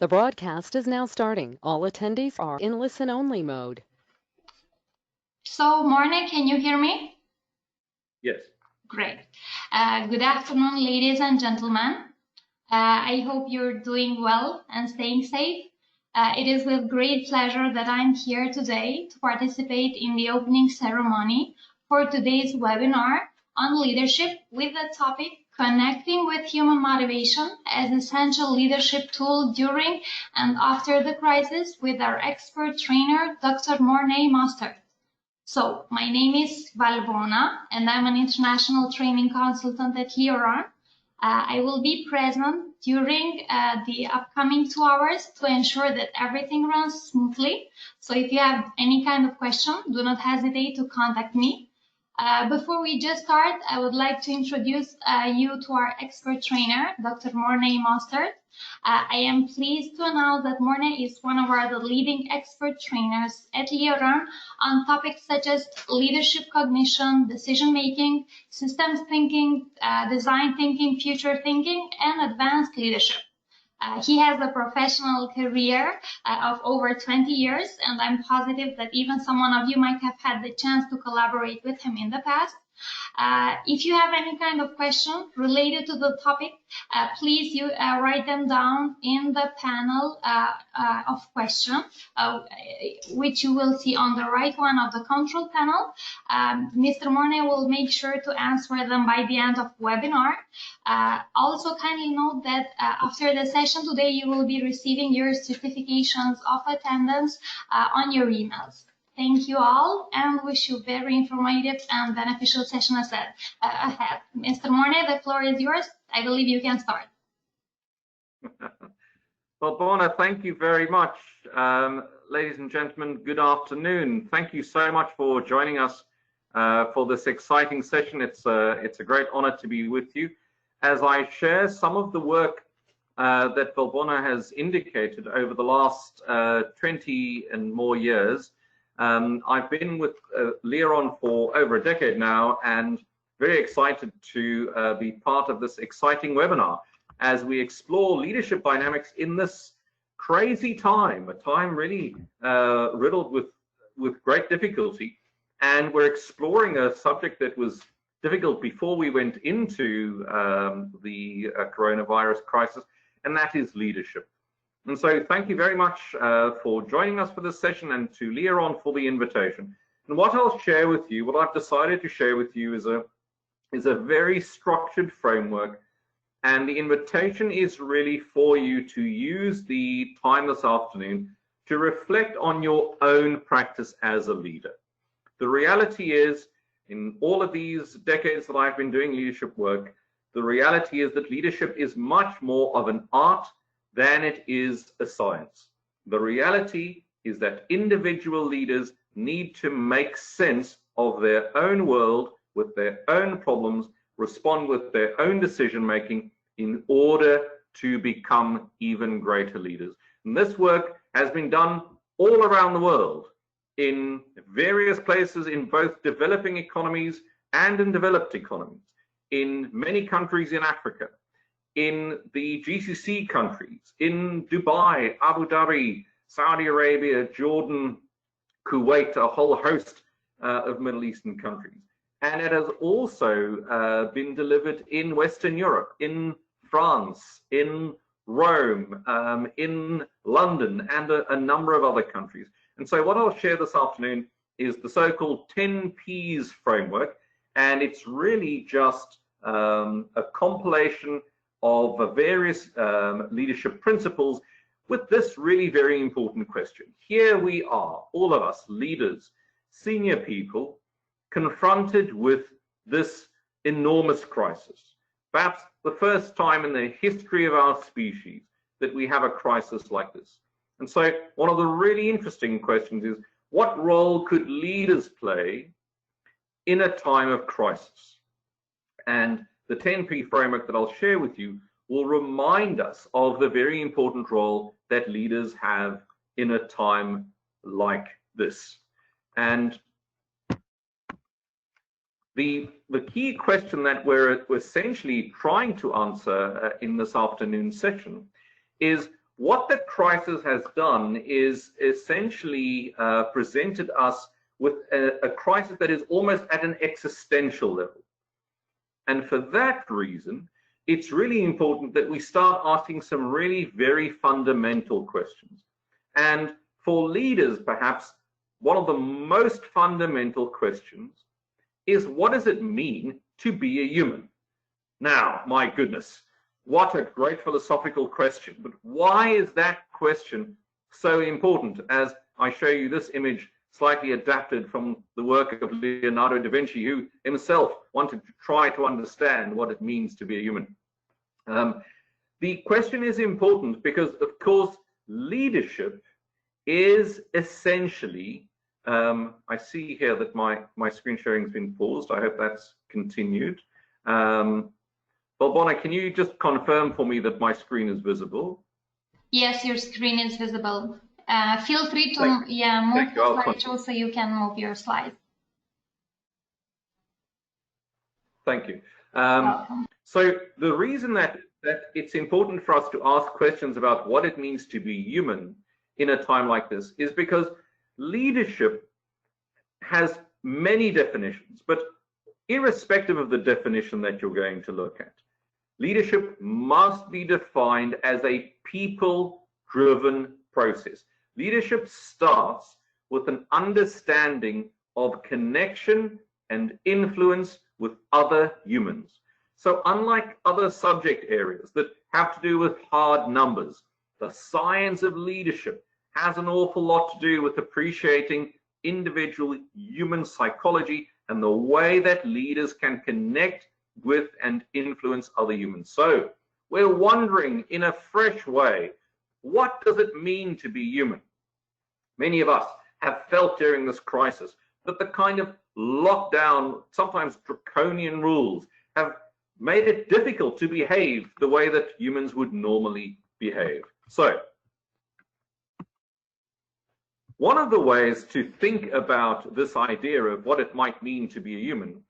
The broadcast is now starting. All attendees are in listen-only mode. So, Morne, can you hear me? Yes. Great. Good afternoon, ladies and gentlemen. I hope you're doing well and staying safe. It is with great pleasure that I'm here today to participate in the opening ceremony for today's webinar on leadership with the topic Connecting with Human Motivation as Essential Leadership Tool During and After the Crisis with our expert trainer, Dr. Morne Mostert. So, my name is Valbona, and I'm an international training consultant at LEORON. I will be present during the upcoming 2 hours to ensure that everything runs smoothly. So if you have any kind of question, do not hesitate to contact me. Before we just start, I would like to introduce you to our expert trainer, Dr. Morne Mostert. I am pleased to announce that Morne is one of the leading expert trainers at LEORON on topics such as leadership cognition, decision-making, systems thinking, design thinking, future thinking, and advanced leadership. He has a professional career of over 20 years, and I'm positive that even someone of you might have had the chance to collaborate with him in the past. If you have any kind of question related to the topic, please write them down in the panel of questions, which you will see on the right one of the control panel. Mr. Morne will make sure to answer them by the end of the webinar. Also, kindly note that after the session today, you will be receiving your certifications of attendance on your emails. Thank you all, and wish you very informative and beneficial session ahead. Mr. Morne, the floor is yours. I believe you can start. Well, Bona, thank you very much. Ladies and gentlemen, good afternoon. Thank you so much for joining us for this exciting session. It's a great honor to be with you as I share some of the work that Valbona has indicated over the last 20 and more years. I've been with LEORON for over a decade now, and very excited to be part of this exciting webinar as we explore leadership dynamics in this crazy time, a time really riddled with great difficulty. And we're exploring a subject that was difficult before we went into the coronavirus crisis, and that is leadership. And so thank you very much for joining us for this session, and to LEORON for the invitation. And what I'll share with you, what I've decided to share with you is a very structured framework, and the invitation is really for you to use the time this afternoon to reflect on your own practice as a leader. The reality is, in all of these decades that I've been doing leadership work, the reality is that leadership is much more of an art than it is a science. The reality is that individual leaders need to make sense of their own world with their own problems, respond with their own decision making in order to become even greater leaders. And this work has been done all around the world in various places, in both developing economies and in developed economies, in many countries in Africa, in the GCC countries, in Dubai, Abu Dhabi, Saudi Arabia, Jordan, Kuwait, a whole host of Middle Eastern countries. And it has also been delivered in Western Europe, in France, in Rome, in London, and a number of other countries. And so what I'll share this afternoon is the so-called 10 Ps framework, and it's really just a compilation of various leadership principles with this really very important question. Here we are, all of us, leaders, senior people, confronted with this enormous crisis. Perhaps the first time in the history of our species that we have a crisis like this. And so one of the really interesting questions is, what role could leaders play in a time of crisis? And the 10P framework that I'll share with you will remind us of the very important role that leaders have in a time like this. And the key question that we're essentially trying to answer in this afternoon session is, what the crisis has done is essentially presented us with a crisis that is almost at an existential level. And for that reason, it's really important that we start asking some really very fundamental questions. And for leaders, perhaps, one of the most fundamental questions is, what does it mean to be a human? Now, my goodness, what a great philosophical question. But why is that question so important? As I show you this image slightly adapted from the work of Leonardo da Vinci, who himself wanted to try to understand what it means to be a human. The question is important because, of course, leadership is essentially, I see here that my screen sharing has been paused. I hope that's continued. Bonnie, can you just confirm for me that my screen is visible? Yes, your screen is visible. Feel free to move the slideshow so you can move your slides. Thank you. So the reason that it's important for us to ask questions about what it means to be human in a time like this is because leadership has many definitions, but irrespective of the definition that you're going to look at, leadership must be defined as a people-driven process. Leadership starts with an understanding of connection and influence with other humans. So unlike other subject areas that have to do with hard numbers, the science of leadership has an awful lot to do with appreciating individual human psychology and the way that leaders can connect with and influence other humans. So we're wondering in a fresh way, what does it mean to be human? Many of us have felt during this crisis that the kind of lockdown, sometimes draconian rules have made it difficult to behave the way that humans would normally behave. So one of the ways to think about this idea of what it might mean to be a human,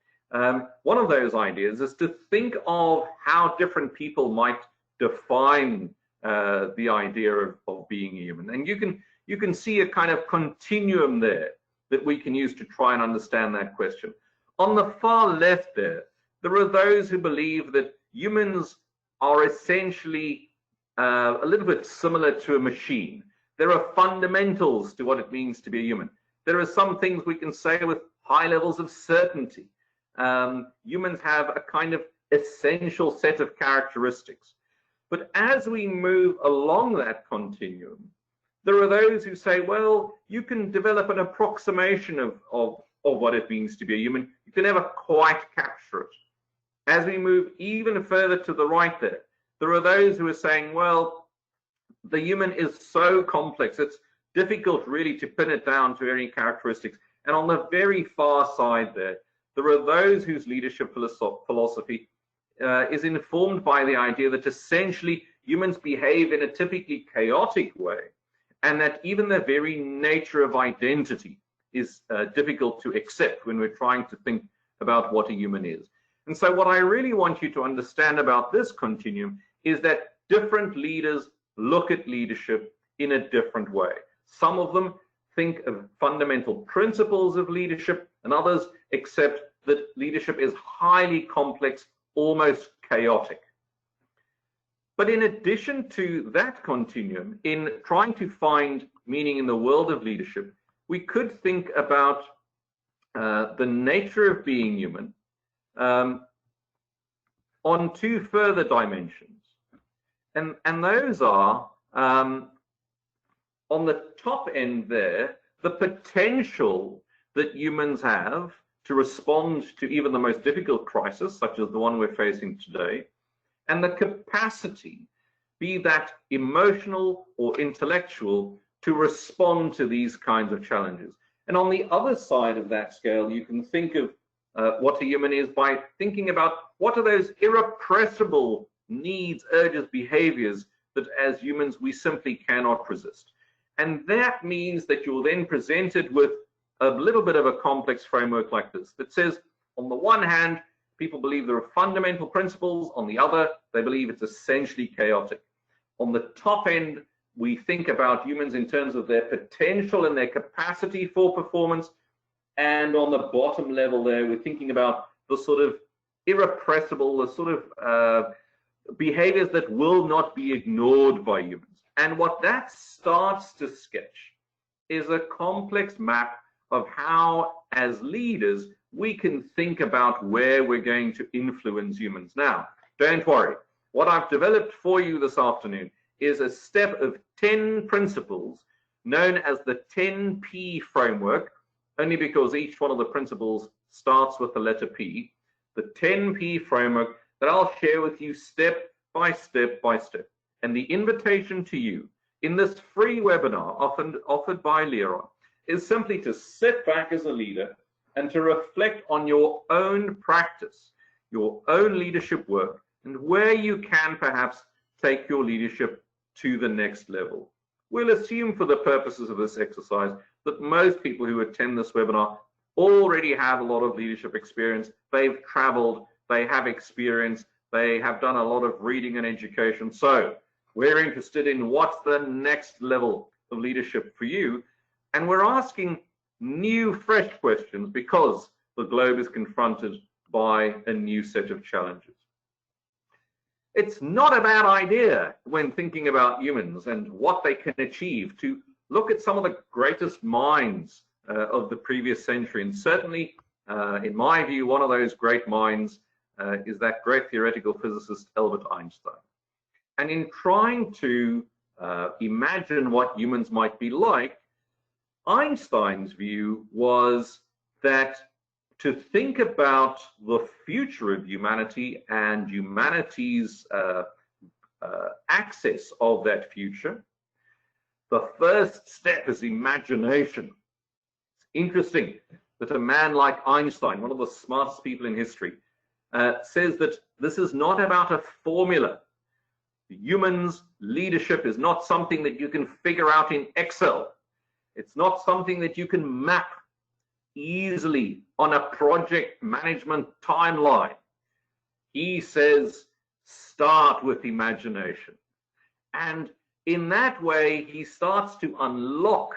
one of those ideas is to think of how different people might define the idea of being a human. And you can see a kind of continuum there that we can use to try and understand that question. On the far left there are those who believe that humans are essentially a little bit similar to a machine. There are fundamentals to what it means to be a human. There are some things we can say with high levels of certainty. Humans have a kind of essential set of characteristics. But as we move along that continuum, there are those who say, well, you can develop an approximation of what it means to be a human. You can never quite capture it. As we move even further to the right there are those who are saying, well, the human is so complex, it's difficult really to pin it down to any characteristics. And on the very far side there are those whose leadership philosophy is informed by the idea that essentially humans behave in a typically chaotic way, and that even the very nature of identity is difficult to accept when we're trying to think about what a human is. And so what I really want you to understand about this continuum is that different leaders look at leadership in a different way. Some of them think of fundamental principles of leadership, and others accept that leadership is highly complex, almost chaotic. But in addition to that continuum, in trying to find meaning in the world of leadership, we could think about the nature of being human on two further dimensions. And those are, on the top end there, the potential that humans have to respond to even the most difficult crisis, such as the one we're facing today, and the capacity, be that emotional or intellectual, to respond to these kinds of challenges. And on the other side of that scale, you can think of what a human is by thinking about what are those irrepressible needs, urges, behaviors that as humans we simply cannot resist. And that means that you're then presented with a little bit of a complex framework like this that says, on the one hand, people believe there are fundamental principles. On the other, they believe it's essentially chaotic. On the top end, we think about humans in terms of their potential and their capacity for performance. And on the bottom level there, we're thinking about the sort of irrepressible, the sort of behaviors that will not be ignored by humans. And what that starts to sketch is a complex map of how, as leaders, we can think about where we're going to influence humans. Now, don't worry. What I've developed for you this afternoon is a step of 10 principles known as the 10P framework, only because each one of the principles starts with the letter P. The 10P framework that I'll share with you step by step by step. And the invitation to you in this free webinar offered by LEORON is simply to sit back as a leader and to reflect on your own practice, your own leadership work, and where you can perhaps take your leadership to the next level. We'll assume for the purposes of this exercise that most people who attend this webinar already have a lot of leadership experience. They've traveled, they have experience, they have done a lot of reading and education. So we're interested in what's the next level of leadership for you. And we're asking new, fresh questions because the globe is confronted by a new set of challenges. It's not a bad idea when thinking about humans and what they can achieve to look at some of the greatest minds of the previous century. And certainly, in my view, one of those great minds is that great theoretical physicist, Albert Einstein. And in trying to imagine what humans might be like, Einstein's view was that to think about the future of humanity and humanity's access of that future, the first step is imagination. It's interesting that a man like Einstein, one of the smartest people in history, says that this is not about a formula. Humans' leadership is not something that you can figure out in Excel. It's not something that you can map easily on a project management timeline. He says, start with imagination. And in that way, he starts to unlock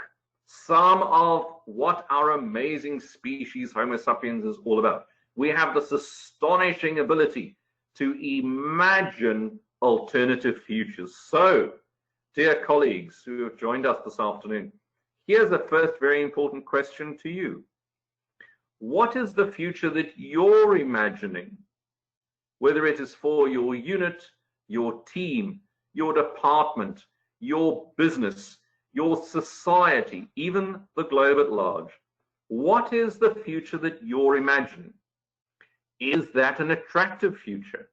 some of what our amazing species, Homo sapiens, is all about. We have this astonishing ability to imagine alternative futures. So, dear colleagues who have joined us this afternoon, here's the first very important question to you. What is the future that you're imagining? Whether it is for your unit, your team, your department, your business, your society, even the globe at large. What is the future that you're imagining? Is that an attractive future?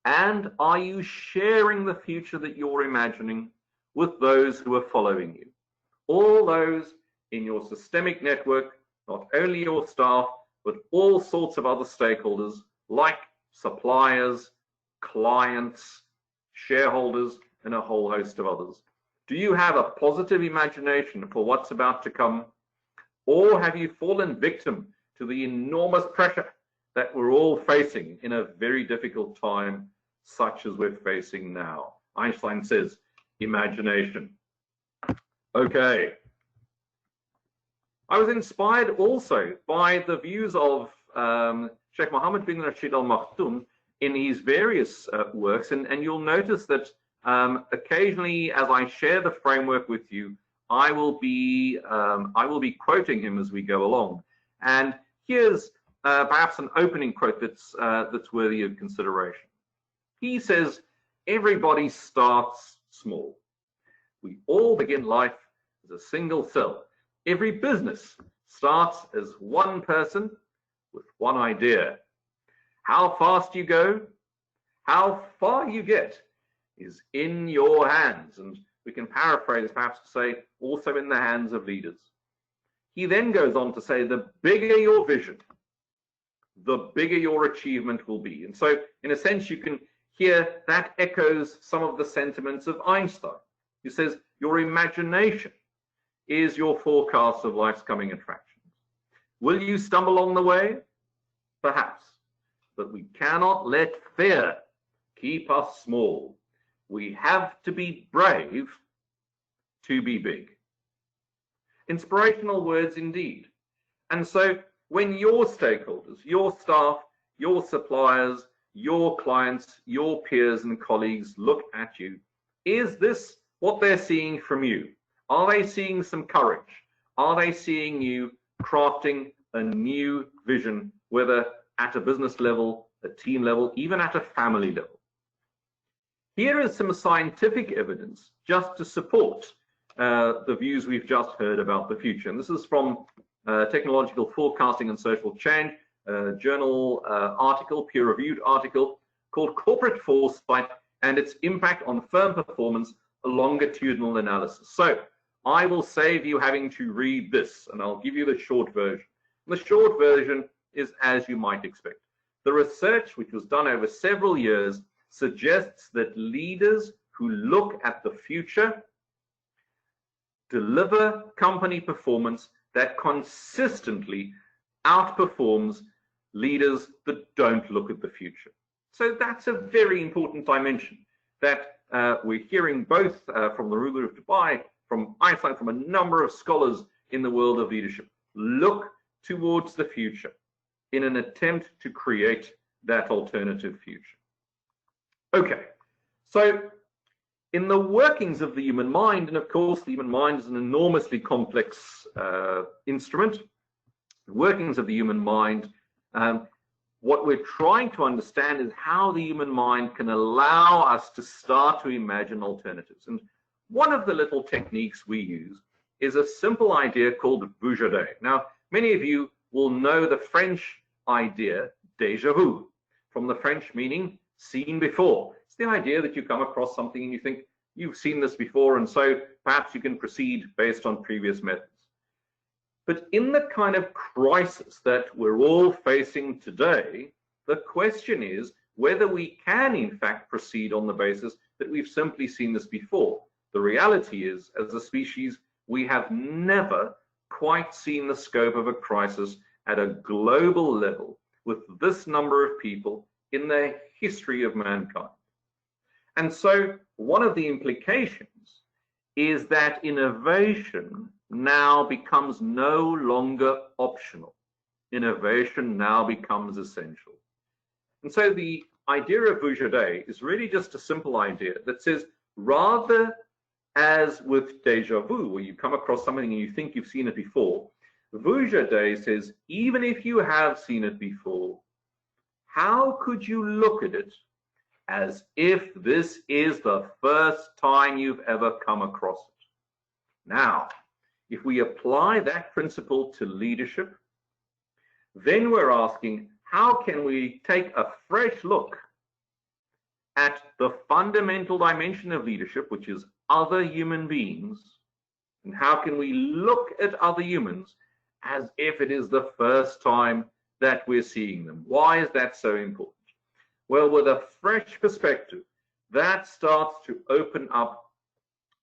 And are you sharing the future that you're imagining with those who are following you? All those in your systemic network, not only your staff, but all sorts of other stakeholders like suppliers, clients, shareholders, and a whole host of others. Do you have a positive imagination for what's about to come? Or have you fallen victim to the enormous pressure that we're all facing in a very difficult time, such as we're facing now? Einstein says, imagination. Okay. I was inspired also by the views of Sheikh Mohammed bin Rashid Al Maktoum in his various works, and you'll notice that occasionally, as I share the framework with you, I will be quoting him as we go along. And here's perhaps an opening quote that's worthy of consideration. He says, "Everybody starts small. We all begin life as a single cell. Every business starts as one person with one idea. How fast you go, how far you get is in your hands." And we can paraphrase perhaps to say, also in the hands of leaders. He then goes on to say, the bigger your vision, the bigger your achievement will be. And so, in a sense, you can hear that echoes some of the sentiments of Einstein, who says, your imagination is your forecast of life's coming attractions. Will you stumble on the way? Perhaps. But we cannot let fear keep us small. We have to be brave to be big. Inspirational words indeed. And so when your stakeholders, your staff, your suppliers, your clients, your peers and colleagues look at you, is this what they're seeing from you? Are they seeing some courage? Are they seeing you crafting a new vision, whether at a business level, a team level, even at a family level? Here is some scientific evidence just to support the views we've just heard about the future. And this is from Technological Forecasting and Social Change, journal article, peer-reviewed article called Corporate Foresight and its Impact on Firm Performance, a longitudinal analysis. So I will save you having to read this, and I'll give you the short version. The short version is as you might expect. The research, which was done over several years, suggests that leaders who look at the future deliver company performance that consistently outperforms leaders that don't look at the future. So that's a very important dimension that we're hearing both from the ruler of Dubai, from Einstein, from a number of scholars in the world of leadership. Look towards the future in an attempt to create that alternative future. Okay, so in the workings of the human mind, and of course the human mind is an enormously complex instrument, the workings of the human mind, what we're trying to understand is how the human mind can allow us to start to imagine alternatives. And one of the little techniques we use is a simple idea called vujade. Now, many of you will know the French idea, déjà vu, from the French meaning seen before. It's the idea that you come across something and you think you've seen this before, and so perhaps you can proceed based on previous methods. But in the kind of crisis that we're all facing today, the question is whether we can in fact proceed on the basis that we've simply seen this before. The reality is, as a species, we have never quite seen the scope of a crisis at a global level with this number of people in the history of mankind. And so one of the implications is that innovation now becomes no longer optional. Innovation now becomes essential. And so the idea of vujade is really just a simple idea that says, rather as with déjà vu, where you come across something and you think you've seen it before, vujade says, even if you have seen it before, how could you look at it as if this is the first time you've ever come across it? Now, if we apply that principle to leadership, then we're asking, how can we take a fresh look at the fundamental dimension of leadership, which is other human beings, and how can we look at other humans as if it is the first time that we're seeing them? Why is that so important? Well, with a fresh perspective, that starts to open up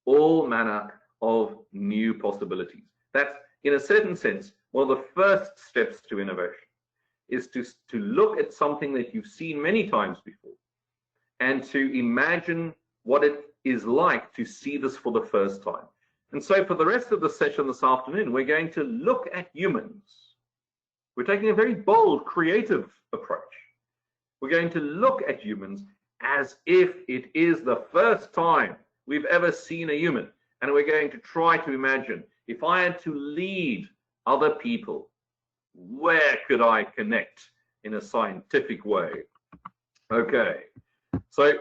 all manner of new possibilities. That's, in a certain sense, one of the first steps to innovation, is to look at something that you've seen many times before and to imagine what it is like to see this for the first time. And so for the rest of the session this afternoon, we're going to look at humans. We're taking a very bold, creative approach. We're going to look at humans as if it is the first time we've ever seen a human. And we're going to try to imagine, if I had to lead other people, where could I connect in a scientific way? Okay, so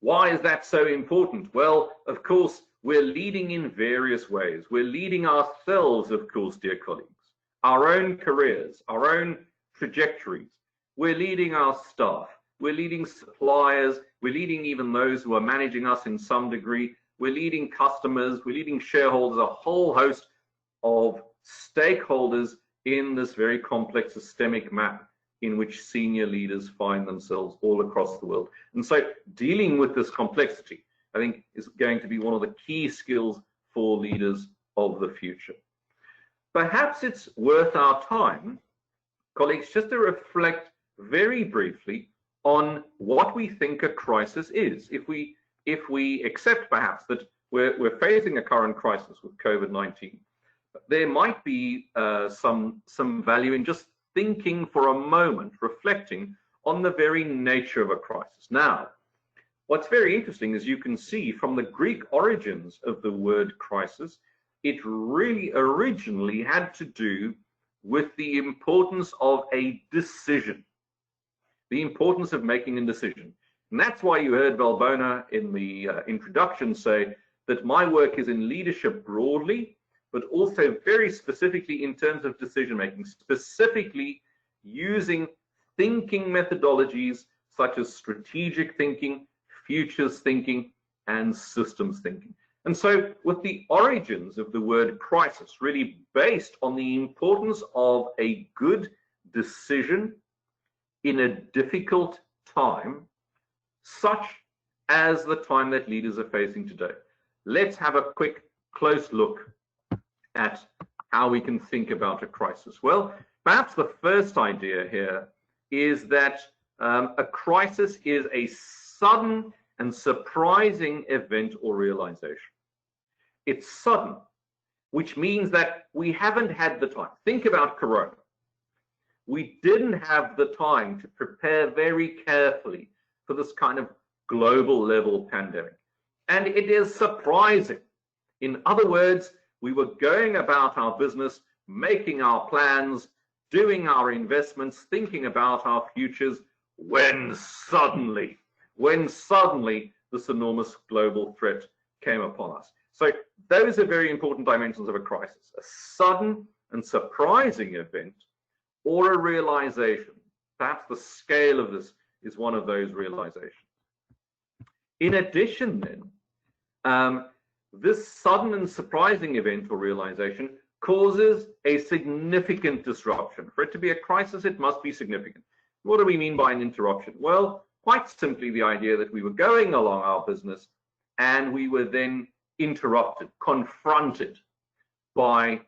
why is that so important? Well, of course, we're leading in various ways. We're leading ourselves, of course, dear colleagues, our own careers, our own trajectories. We're leading our staff. We're leading suppliers. We're leading even those who are managing us in some degree. We're leading customers. We're leading shareholders, a whole host of stakeholders in this very complex systemic map in which senior leaders find themselves all across the world. And so dealing with this complexity, I think, is going to be one of the key skills for leaders of the future. Perhaps it's worth our time, colleagues, just to reflect very briefly on what we think a crisis is. If we accept perhaps that we're facing a current crisis with COVID-19. There might be some value in just thinking for a moment, reflecting on the very nature of a crisis. Now, what's very interesting is you can see from the Greek origins of the word crisis, it really originally had to do with the importance of a decision, the importance of making a decision. And that's why you heard Valbona in the introduction say that my work is in leadership broadly, but also very specifically in terms of decision making, specifically using thinking methodologies such as strategic thinking, futures thinking, and systems thinking. And so with the origins of the word crisis really based on the importance of a good decision in a difficult time, such as the time that leaders are facing today. Let's have a quick close look at how we can think about a crisis. Well, perhaps the first idea here is that a crisis is a sudden and surprising event or realization. It's sudden, which means that we haven't had the time. Think about Corona. We didn't have the time to prepare very carefully for this kind of global level pandemic. And it is surprising. In other words, we were going about our business, making our plans, doing our investments, thinking about our futures, when suddenly this enormous global threat came upon us. So those are very important dimensions of a crisis: a sudden and surprising event or a realization. Perhaps the scale of this is one of those realizations. In addition then, this sudden and surprising event or realization causes a significant disruption. For it to be a crisis, it must be significant. What do we mean by an interruption? Well, quite simply the idea that we were going along our business and we were then interrupted, confronted by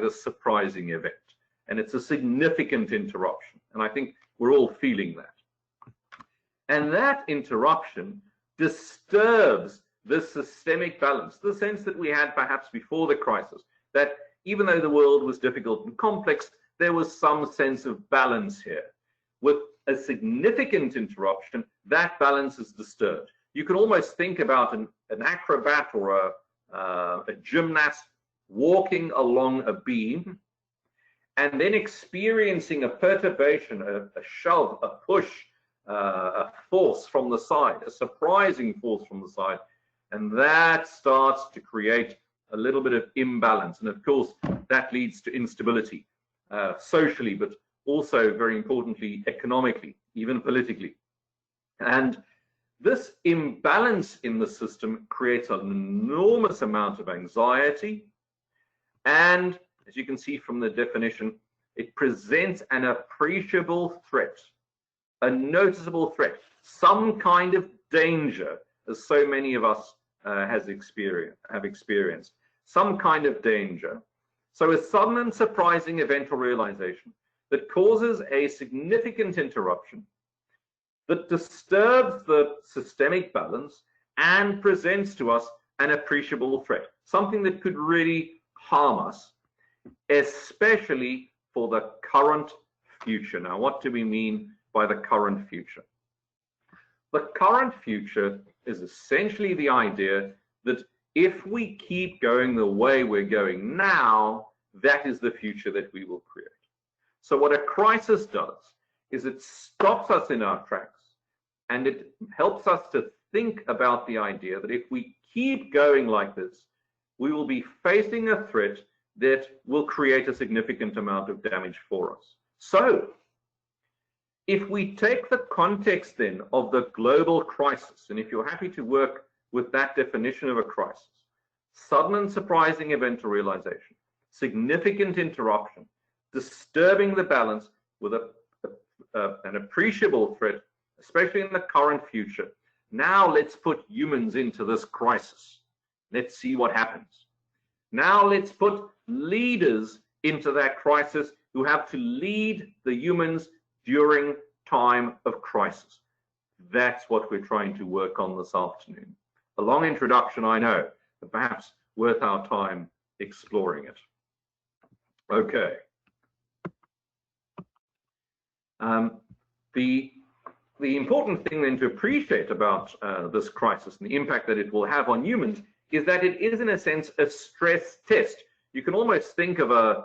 this surprising event. And it's a significant interruption. And I think we're all feeling that. And that interruption disturbs the systemic balance, the sense that we had perhaps before the crisis, that even though the world was difficult and complex, there was some sense of balance here. With a significant interruption, that balance is disturbed. You can almost think about an acrobat or a gymnast walking along a beam and then experiencing a perturbation, a shove, a push, a force from the side, a surprising force from the side, and that starts to create a little bit of imbalance. And of course, that leads to instability, socially, but also very importantly, economically, even politically. And this imbalance in the system creates an enormous amount of anxiety. And as you can see from the definition, it presents an appreciable threat, a noticeable threat, some kind of danger, as so many of us have experienced, some kind of danger. So a sudden and surprising event or realization that causes a significant interruption, that disturbs the systemic balance and presents to us an appreciable threat, something that could really harm us, especially for the current future. Now, what do we mean by the current future? The current future is essentially the idea that if we keep going the way we're going now, that is the future that we will create. So what a crisis does is it stops us in our tracks and it helps us to think about the idea that if we keep going like this, we will be facing a threat that will create a significant amount of damage for us. So if we take the context then of the global crisis, and if you're happy to work with that definition of a crisis, sudden and surprising event or realization, significant interruption, disturbing the balance with an appreciable threat, especially in the current future. Now let's put humans into this crisis. Let's see what happens. Now let's put leaders into that crisis who have to lead the humans during time of crisis. That's what we're trying to work on this afternoon. A long introduction, I know, but perhaps worth our time exploring it. Okay. The important thing then to appreciate about this crisis and the impact that it will have on humans is that it is, in a sense, a stress test. You can almost think of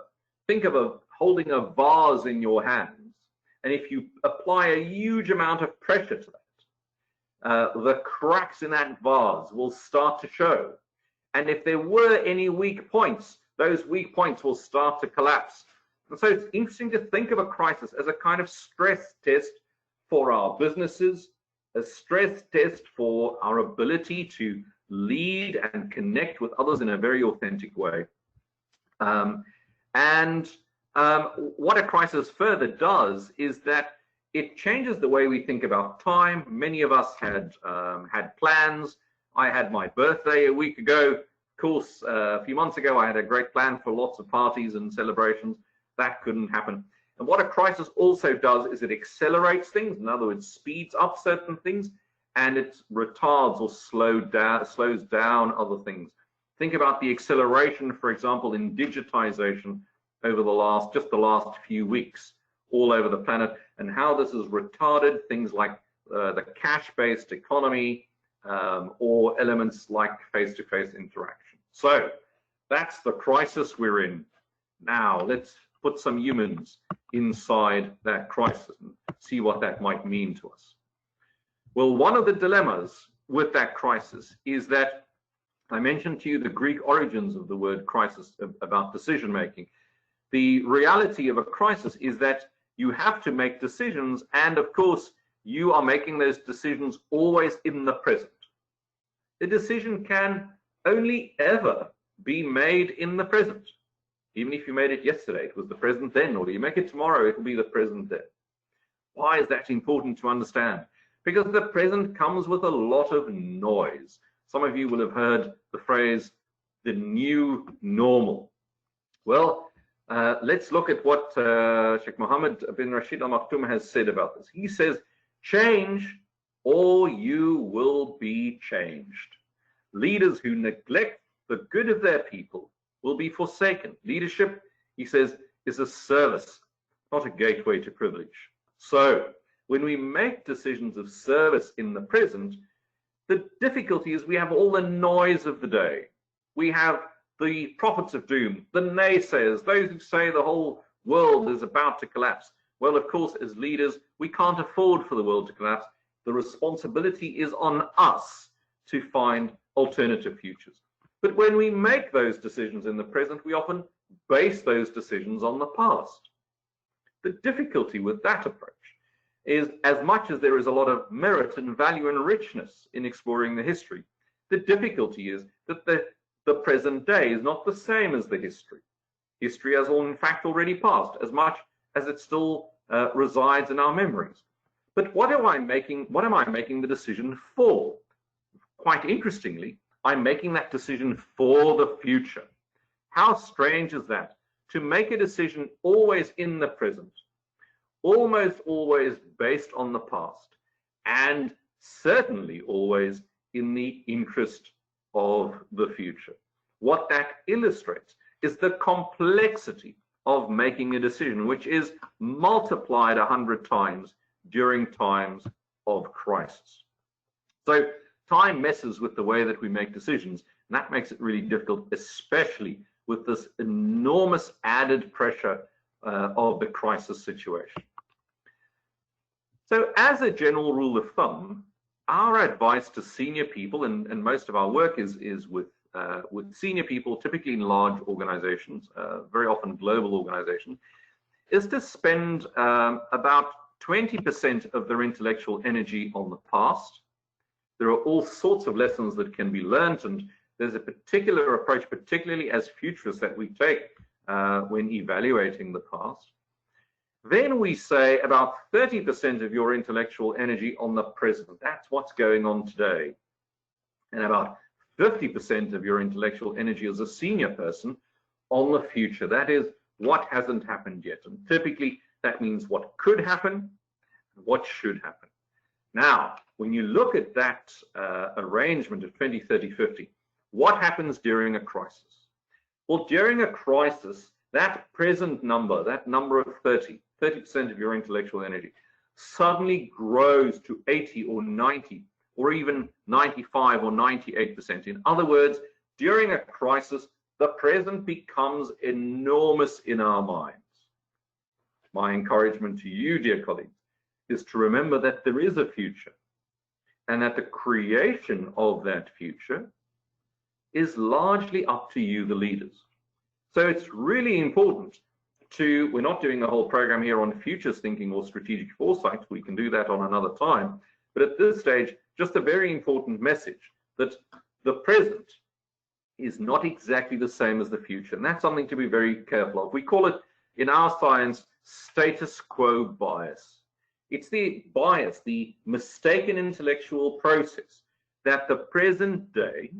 holding a vase in your hands, and if you apply a huge amount of pressure to that, the cracks in that vase will start to show. And if there were any weak points, those weak points will start to collapse. And so it's interesting to think of a crisis as a kind of stress test for our businesses, a stress test for our ability to lead and connect with others in a very authentic way. What a crisis further does is that it changes the way we think about time. Many of us had plans. I had my birthday a week ago. Of course, a few months ago, I had a great plan for lots of parties and celebrations. That couldn't happen. And what a crisis also does is it accelerates things. In other words, speeds up certain things, and it retards or slows down other things. Think about the acceleration, for example, in digitization over the last few weeks all over the planet, and how this has retarded things like the cash-based economy or elements like face-to-face interaction. So that's the crisis we're in. Now let's put some humans inside that crisis and see what that might mean to us. Well, one of the dilemmas with that crisis is that I mentioned to you the Greek origins of the word crisis about decision making. The reality of a crisis is that you have to make decisions, and of course you are making those decisions always in the present. The decision can only ever be made in the present. Even if you made it yesterday, it was the present then, or you make it tomorrow, it will be the present then. Why is that important to understand? Because the present comes with a lot of noise. Some of you will have heard the phrase, the new normal. Well, let's look at what Sheikh Mohammed bin Rashid Al Maktoum has said about this. He says, change or you will be changed. Leaders who neglect the good of their people will be forsaken. Leadership, he says, is a service, not a gateway to privilege. So when we make decisions of service in the present, the difficulty is we have all the noise of the day. We have the prophets of doom, the naysayers, those who say the whole world is about to collapse. Well, of course, as leaders, we can't afford for the world to collapse. The responsibility is on us to find alternative futures. But when we make those decisions in the present, we often base those decisions on the past. The difficulty with that approach is, as much as there is a lot of merit and value and richness in exploring the history, the difficulty is that the present day is not the same as the history. History has in fact already passed, as much as it still resides in our memories. But what am I making the decision for? Quite interestingly, I'm making that decision for the future. How strange is that? To make a decision always in the present, almost always based on the past, and certainly always in the interest of the future. What that illustrates is the complexity of making a decision, which is multiplied 100 times during times of crisis. So time messes with the way that we make decisions, and that makes it really difficult, especially with this enormous added pressure of the crisis situation. So as a general rule of thumb, our advice to senior people, and most of our work is with senior people, typically in large organizations, very often global organizations, is to spend about 20% of their intellectual energy on the past. There are all sorts of lessons that can be learned, and there's a particular approach, particularly as futurists, that we take when evaluating the past. Then we say about 30% of your intellectual energy on the present. That's what's going on today. And about 50% of your intellectual energy as a senior person on the future. That is what hasn't happened yet. And typically that means what could happen and what should happen. Now, when you look at that arrangement of 20, 30, 50, what happens during a crisis? Well, during a crisis, that present number, that number of 30% of your intellectual energy, suddenly grows to 80 or 90 or even 95 or 98%. In other words, during a crisis, the present becomes enormous in our minds. My encouragement to you, dear colleagues, is to remember that there is a future and that the creation of that future is largely up to you, the leaders. So it's really important to, we're not doing a whole program here on futures thinking or strategic foresight. We can do that on another time. But at this stage, just a very important message that the present is not exactly the same as the future. And that's something to be very careful of. We call it, in our science, status quo bias. It's the bias, the mistaken intellectual process that the present day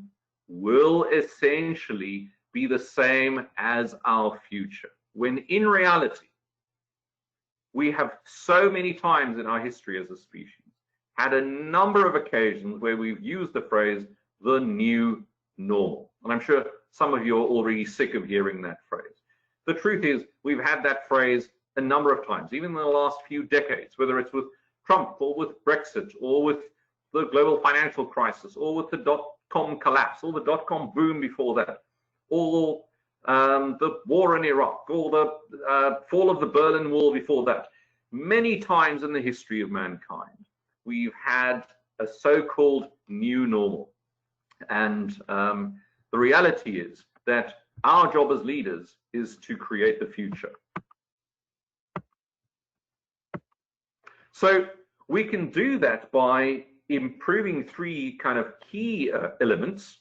will essentially be the same as our future, when in reality, we have so many times in our history as a species had a number of occasions where we've used the phrase, the new normal. And I'm sure some of you are already sick of hearing that phrase. The truth is, we've had that phrase a number of times, even in the last few decades, whether it's with Trump or with Brexit or with the global financial crisis or with the dot-com collapse or the dot-com boom before that, or the war in Iraq, or the fall of the Berlin Wall before that. Many times in the history of mankind, we've had a so-called new normal. And the reality is that our job as leaders is to create the future. So we can do that by improving three kind of key elements,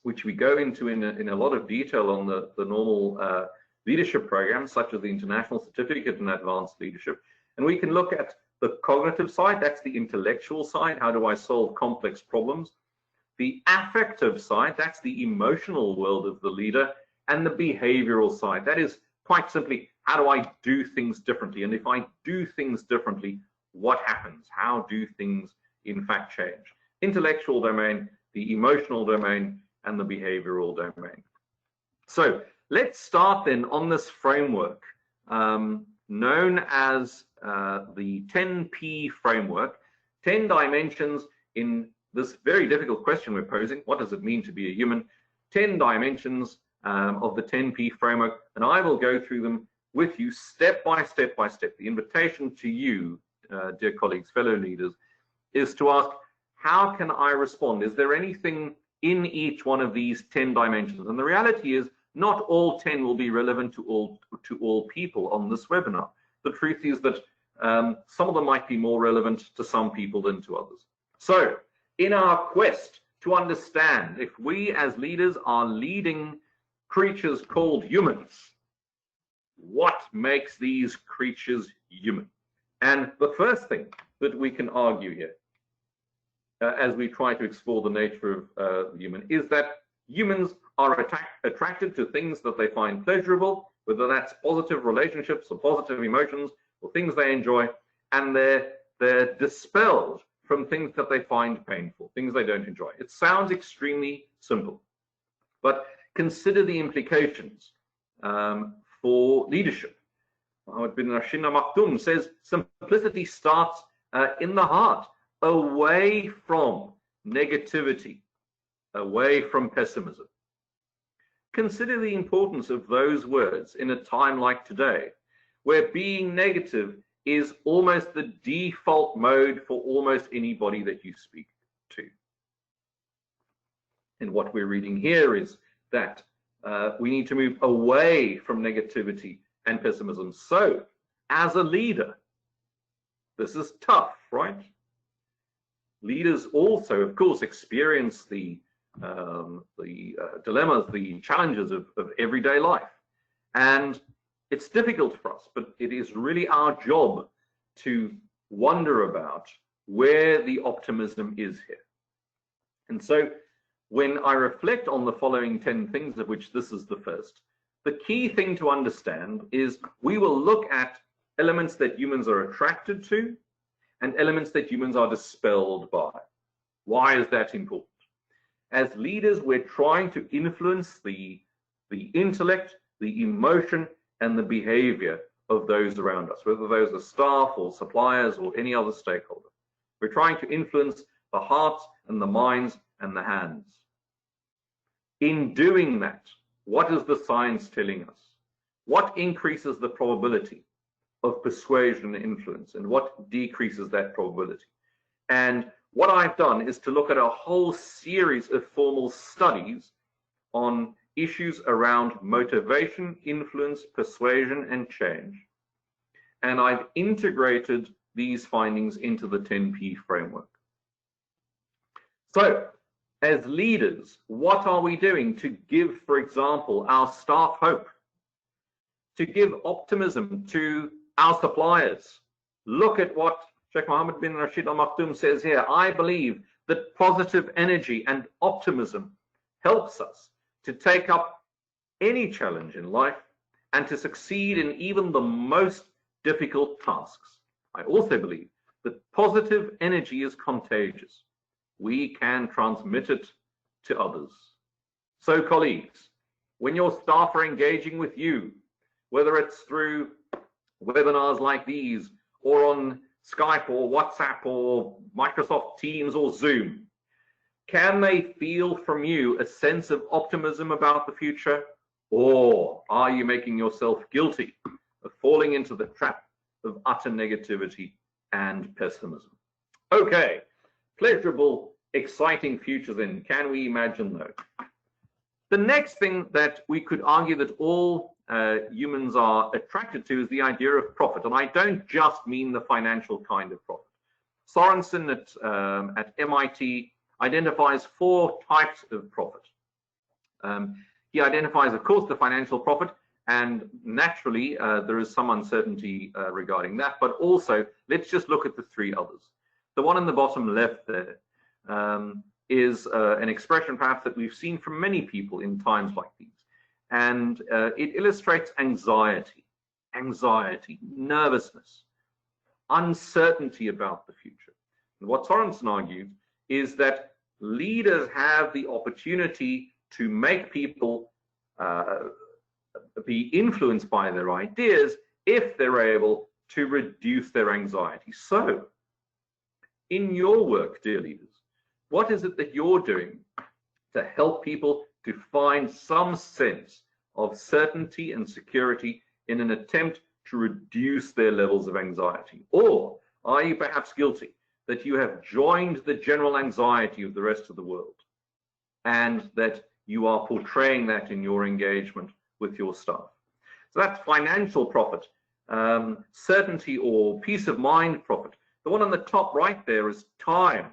which we go into in a lot of detail on the normal leadership programs, such as the International Certificate in Advanced Leadership. And we can look at the cognitive side, that's the intellectual side, how do I solve complex problems? The affective side, that's the emotional world of the leader, and the behavioral side, that is quite simply, how do I do things differently? And if I do things differently, what happens? How do things in fact change? Intellectual domain, the emotional domain, and the behavioral domain. So let's start then on this framework known as the 10P framework, 10 dimensions in this very difficult question we're posing. What does it mean to be a human? 10 dimensions of the 10P framework, and I will go through them with you step by step by step. The invitation to you, dear colleagues, fellow leaders, is to ask, how can I respond? Is there anything in each one of these 10 dimensions? And the reality is, not all 10 will be relevant to all people on this webinar. The truth is that some of them might be more relevant to some people than to others. So, in our quest to understand if we as leaders are leading creatures called humans, what makes these creatures human? And the first thing that we can argue here, as we try to explore the nature of the human, is that humans are attracted to things that they find pleasurable, whether that's positive relationships or positive emotions or things they enjoy, and they're dispelled from things that they find painful, things they don't enjoy. It sounds extremely simple, but consider the implications for leadership. Muhammad bin Rashid Maktoum says simplicity starts in the heart, away from negativity, away from pessimism. Consider the importance of those words in a time like today, where being negative is almost the default mode for almost anybody that you speak to. And what we're reading here is that we need to move away from negativity and pessimism. So, as a leader, this is tough, right? Leaders also, of course, experience the dilemmas, the challenges of everyday life. And it's difficult for us, but it is really our job to wonder about where the optimism is here. And so when I reflect on the following 10 things, of which this is the first, the key thing to understand is we will look at elements that humans are attracted to, and elements that humans are dispelled by. Why is that important? As leaders, we're trying to influence the intellect, the emotion, and the behavior of those around us, whether those are staff or suppliers or any other stakeholder. We're trying to influence the hearts and the minds and the hands. In doing that, what is the science telling us? What increases the probability of persuasion and influence, and what decreases that probability? And what I've done is to look at a whole series of formal studies on issues around motivation, influence, persuasion, and change. And I've integrated these findings into the 10P framework. So, as leaders, what are we doing to give, for example, our staff hope? To give optimism to our suppliers? Look at what Sheikh Mohammed bin Rashid Al Maktoum says here. I believe that positive energy and optimism helps us to take up any challenge in life and to succeed in even the most difficult tasks. I also believe that positive energy is contagious. We can transmit it to others. So colleagues, when your staff are engaging with you, whether it's through webinars like these or on Skype or WhatsApp or Microsoft Teams or Zoom, can they feel from you a sense of optimism about the future? Or are you making yourself guilty of falling into the trap of utter negativity and pessimism? Okay, pleasurable, exciting future then. Can we imagine those? The next thing that we could argue that all humans are attracted to is the idea of profit. And I don't just mean the financial kind of profit. Sorensen at MIT identifies 4 types of profit. He identifies, of course, the financial profit, and naturally there is some uncertainty regarding that, but also let's just look at the 3 others. The one in the bottom left there is an expression perhaps that we've seen from many people in times like these, and it illustrates anxiety, nervousness, uncertainty about the future. And what Sorensen argues is that leaders have the opportunity to make people be influenced by their ideas if they're able to reduce their anxiety. So, in your work, dear leaders, what is it that you're doing to help people to find some sense of certainty and security in an attempt to reduce their levels of anxiety? Or are you perhaps guilty that you have joined the general anxiety of the rest of the world and that you are portraying that in your engagement with your staff? So that's financial profit, certainty or peace of mind profit. The one on the top right there is time.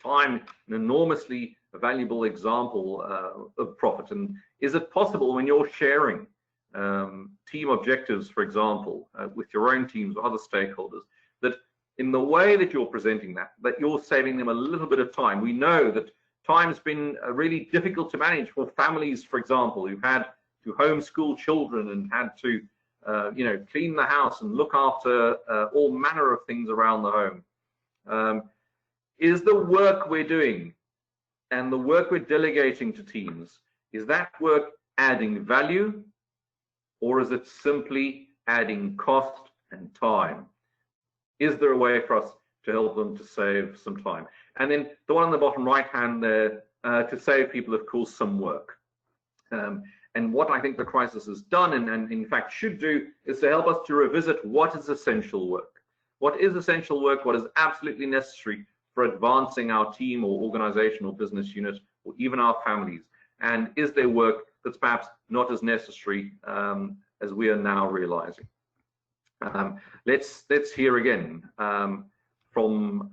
Time, an enormously valuable example of profit. And is it possible when you're sharing team objectives, for example, with your own teams or other stakeholders, that in the way that you're presenting that you're saving them a little bit of time? We know that time's been really difficult to manage for families, for example, who've had to homeschool children and had to clean the house and look after all manner of things around the home. Is the work we're doing and the work we're delegating to teams, is that work adding value, or is it simply adding cost and time? Is there a way for us to help them to save some time? And then the one on the bottom right hand there, to save people, of course, some work. And what I think the crisis has done, and in fact should do, is to help us to revisit what is essential work. What is essential work? What is absolutely necessary for advancing our team or organization or business unit or even our families? And is there work that's perhaps not as necessary as we are now realizing? Let's hear again from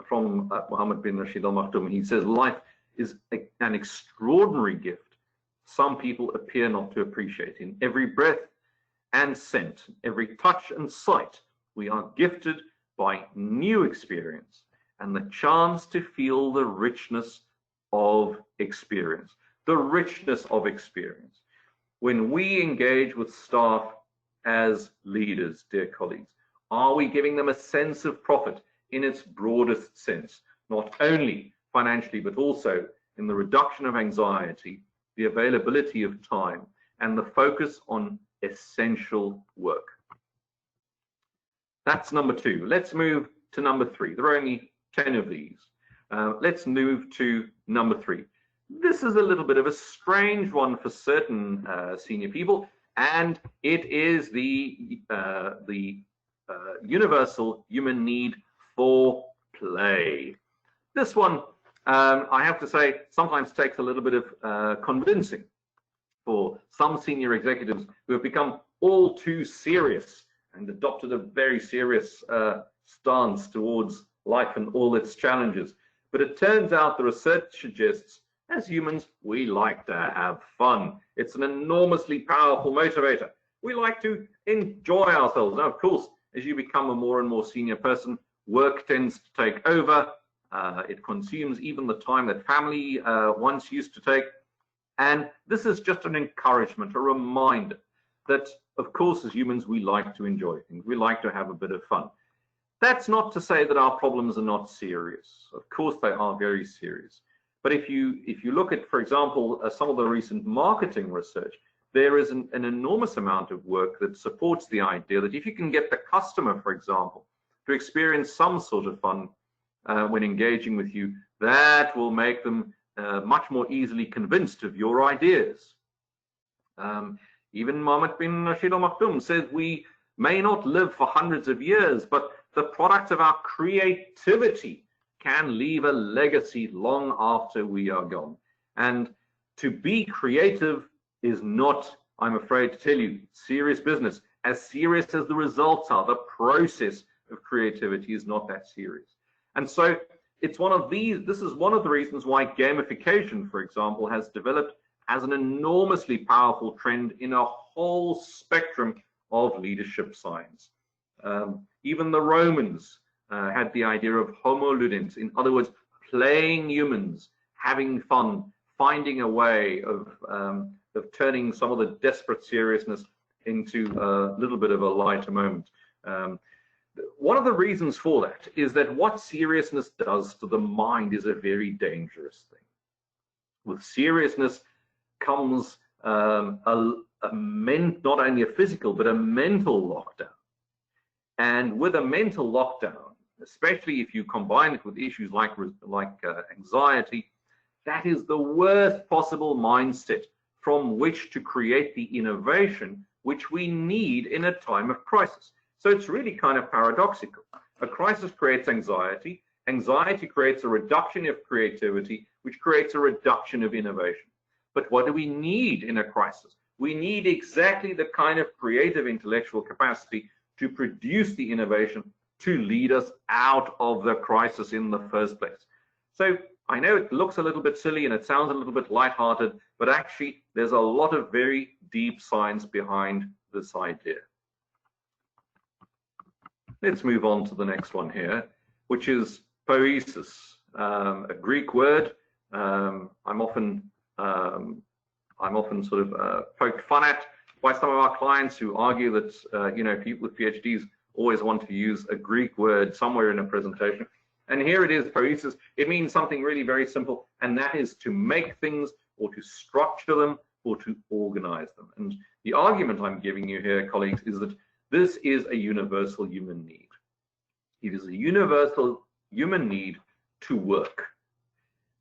Mohammed bin Rashid Al Maktoum. He says, life is an extraordinary gift some people appear not to appreciate. In every breath and scent, every touch and sight, we are gifted by new experience and the chance to feel the richness of experience. The richness of experience. When we engage with staff as leaders, dear colleagues, Are we giving them a sense of profit in its broadest sense, not only financially, but also in the reduction of anxiety, the availability of time, and the focus on essential work? That's number 2. Let's move to number 3. There are only 10 of these. Let's move to number 3. This is a little bit of a strange one for certain senior people, and it is the universal human need for play. This one, I have to say, sometimes takes a little bit of convincing for some senior executives who have become all too serious and adopted a very serious stance towards life and all its challenges. But it turns out the research suggests, as humans, we like to have fun. It's an enormously powerful motivator. We like to enjoy ourselves. Now, of course, as you become a more and more senior person, work tends to take over. It consumes even the time that family once used to take. And this is just an encouragement, a reminder that, of course, as humans, we like to enjoy things. We like to have a bit of fun. That's not to say that our problems are not serious. Of course, they are very serious. But if you look at, for example, some of the recent marketing research, there is an enormous amount of work that supports the idea that if you can get the customer, for example, to experience some sort of fun when engaging with you, that will make them much more easily convinced of your ideas. Even Mohammed bin Rashid Al Maktoum says we may not live for hundreds of years, but the product of our creativity can leave a legacy long after we are gone. And to be creative is not, I'm afraid to tell you, serious business. As serious as the results are, the process of creativity is not that serious. And so it's one of these, this is one of the reasons why gamification, for example, has developed as an enormously powerful trend in a whole spectrum of leadership science. Even the Romans had the idea of homo ludens, in other words, playing humans, having fun, finding a way of turning some of the desperate seriousness into a little bit of a lighter moment. One of the reasons for that is that what seriousness does to the mind is a very dangerous thing. With seriousness comes not only a physical, but a mental lockdown. And with a mental lockdown, especially if you combine it with issues like anxiety, that is the worst possible mindset from which to create the innovation which we need in a time of crisis. So it's really kind of paradoxical. A crisis creates anxiety. Anxiety creates a reduction of creativity, which creates a reduction of innovation. But what do we need in a crisis? We need exactly the kind of creative intellectual capacity to produce the innovation to lead us out of the crisis in the first place. So I know it looks a little bit silly and it sounds a little bit lighthearted, but actually there's a lot of very deep science behind this idea. Let's move on to the next one here, which is poiesis, a Greek word. I'm often sort of poked fun at by some of our clients who argue that people with PhDs always want to use a Greek word somewhere in a presentation. And here it is, poiesis. It means something really very simple, and that is to make things or to structure them or to organize them. And the argument I'm giving you here, colleagues, is that this is a universal human need. It is a universal human need to work,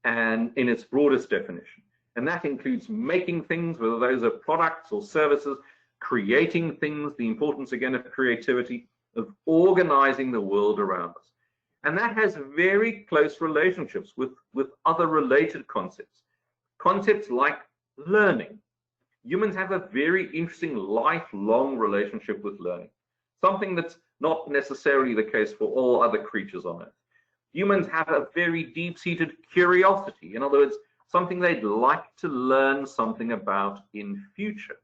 and in its broadest definition. And that includes making things, whether those are products or services, creating things, the importance again of creativity, of organizing the world around us. And that has very close relationships with other related concepts. Concepts like learning. Humans have a very interesting lifelong relationship with learning, something that's not necessarily the case for all other creatures on Earth. Humans have a very deep-seated curiosity. In other words, something they'd like to learn something about in future,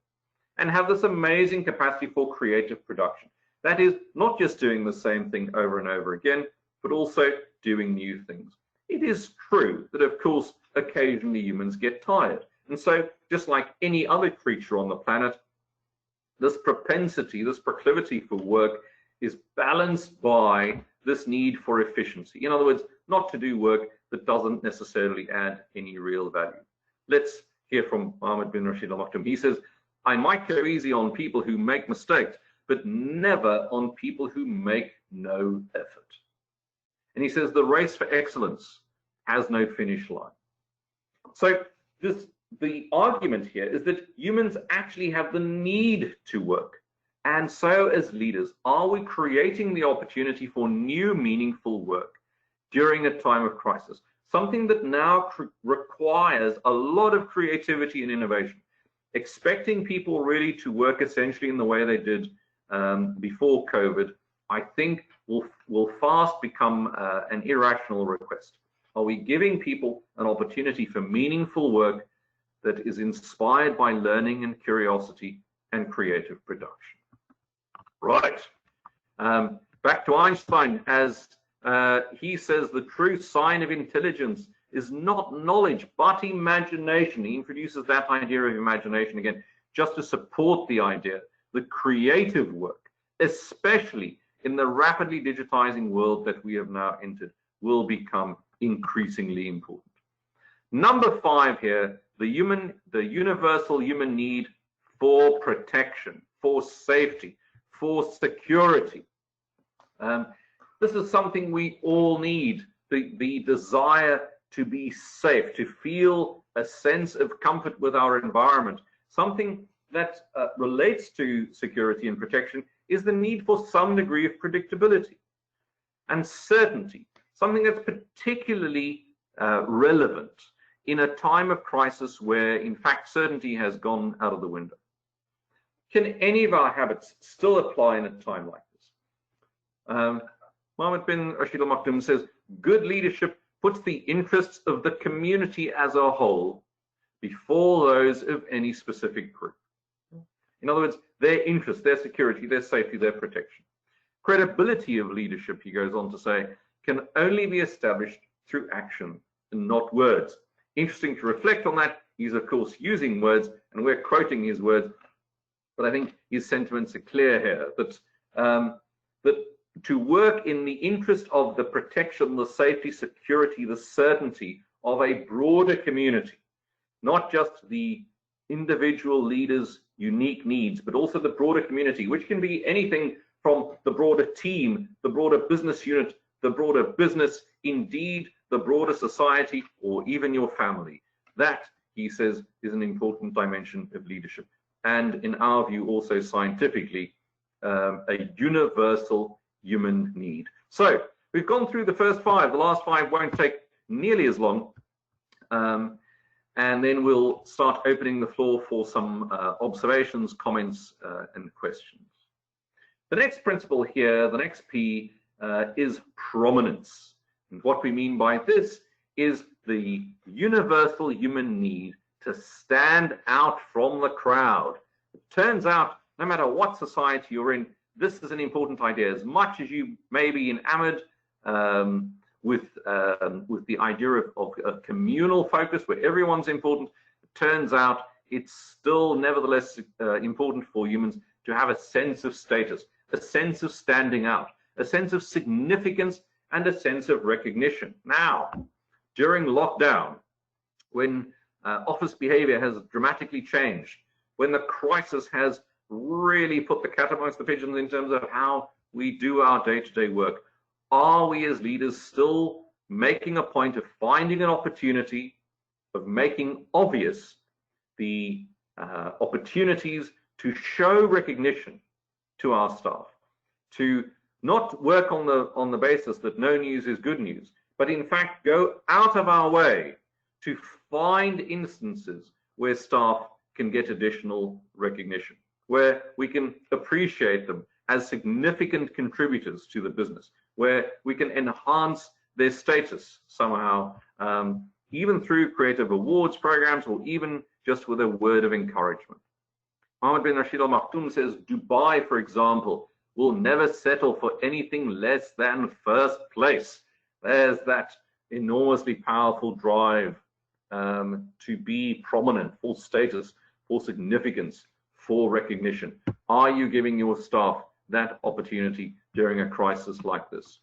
and have this amazing capacity for creative production. That is, not just doing the same thing over and over again, but also doing new things. It is true that, of course, occasionally humans get tired. And so, just like any other creature on the planet, this propensity, this proclivity for work is balanced by this need for efficiency. In other words, not to do work that doesn't necessarily add any real value. Let's hear from Mohammed bin Rashid Al Maktoum. He says, I might go easy on people who make mistakes, but never on people who make no effort. And he says the race for excellence has no finish line. So the argument here is that humans actually have the need to work. And so as leaders, are we creating the opportunity for new meaningful work during a time of crisis? Something that now requires a lot of creativity and innovation. Expecting people really to work essentially in the way they did before COVID, I think will fast become an irrational request. Are we giving people an opportunity for meaningful work that is inspired by learning and curiosity and creative production? Right. Back to Einstein, as he says, the true sign of intelligence is not knowledge, but imagination. He introduces that idea of imagination again, just to support the idea that creative work, especially in the rapidly digitizing world that we have now entered, will become increasingly important. Number 5 here, the universal human need for protection, for safety, for security. This is something we all need, the desire to be safe, to feel a sense of comfort with our environment. Something that relates to security and protection is the need for some degree of predictability and certainty, something that's particularly relevant in a time of crisis where, in fact, certainty has gone out of the window. Can any of our habits still apply in a time like this? Mohammed bin Rashid Al Maktoum says, good leadership puts the interests of the community as a whole before those of any specific group. In other words, their interests, their security, their safety, their protection. Credibility of leadership, he goes on to say, can only be established through action and not words. Interesting to reflect on that. He's, of course, using words, and we're quoting his words, but I think his sentiments are clear here, that that to work in the interest of the protection, the safety, security, the certainty of a broader community, not just the individual leaders' unique needs, but also the broader community, which can be anything from the broader team, the broader business unit, the broader business, indeed the broader society, or even your family. That, he says, is an important dimension of leadership. And in our view, also scientifically, a universal human need. So we've gone through the first 5. The last 5 won't take nearly as long. And then we'll start opening the floor for some observations, comments, and questions. The next principle here, the next P, is prominence. And what we mean by this is the universal human need to stand out from the crowd. It turns out, no matter what society you're in, this is an important idea. As much as you may be enamored with the idea of a communal focus where everyone's important, it turns out it's still nevertheless important for humans to have a sense of status, a sense of standing out, a sense of significance, and a sense of recognition. Now, during lockdown, when office behavior has dramatically changed, when the crisis has really put the cat amongst the pigeons in terms of how we do our day-to-day work, are we as leaders still making a point of finding an opportunity, of making obvious the opportunities to show recognition to our staff, to not work on the basis that no news is good news, but in fact go out of our way to find instances where staff can get additional recognition, where we can appreciate them as significant contributors to the business, where we can enhance their status somehow, even through creative awards programs or even just with a word of encouragement. Mohammed bin Rashid Al Maktoum says Dubai, for example, will never settle for anything less than first place. There's that enormously powerful drive to be prominent, for status, for significance, for recognition. Are you giving your staff that opportunity during a crisis like this.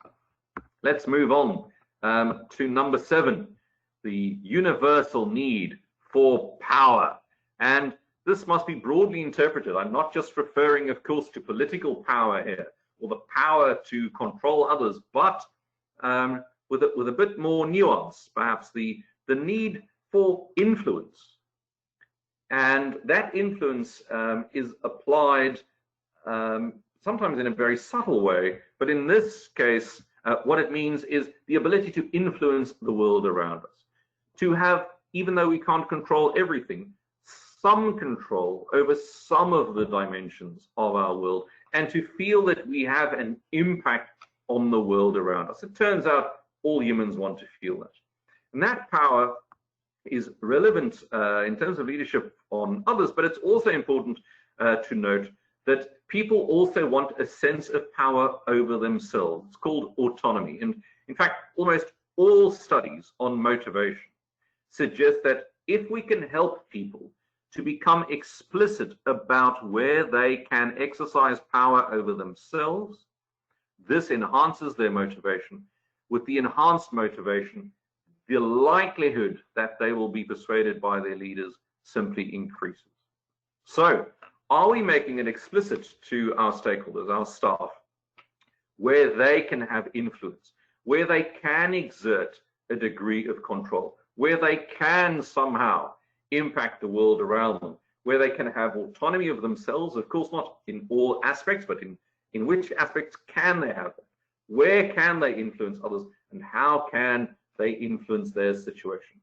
Let's move on to number 7, the universal need for power. And this must be broadly interpreted. I'm not just referring, of course, to political power here, or the power to control others, but with a bit more nuance, perhaps the need for influence. And that influence is applied sometimes in a very subtle way, but in this case, what it means is the ability to influence the world around us, to have, even though we can't control everything, some control over some of the dimensions of our world, and to feel that we have an impact on the world around us. It turns out all humans want to feel that. And that power is relevant in terms of leadership on others, but it's also important to note that people also want a sense of power over themselves. It's called autonomy. And in fact, almost all studies on motivation suggest that if we can help people to become explicit about where they can exercise power over themselves, this enhances their motivation. With the enhanced motivation, the likelihood that they will be persuaded by their leaders simply increases. So, are we making it explicit to our stakeholders, our staff, where they can have influence, where they can exert a degree of control, where they can somehow impact the world around them, where they can have autonomy of themselves, of course not in all aspects, but in which aspects can they have that? Where can they influence others, and how can they influence their situation?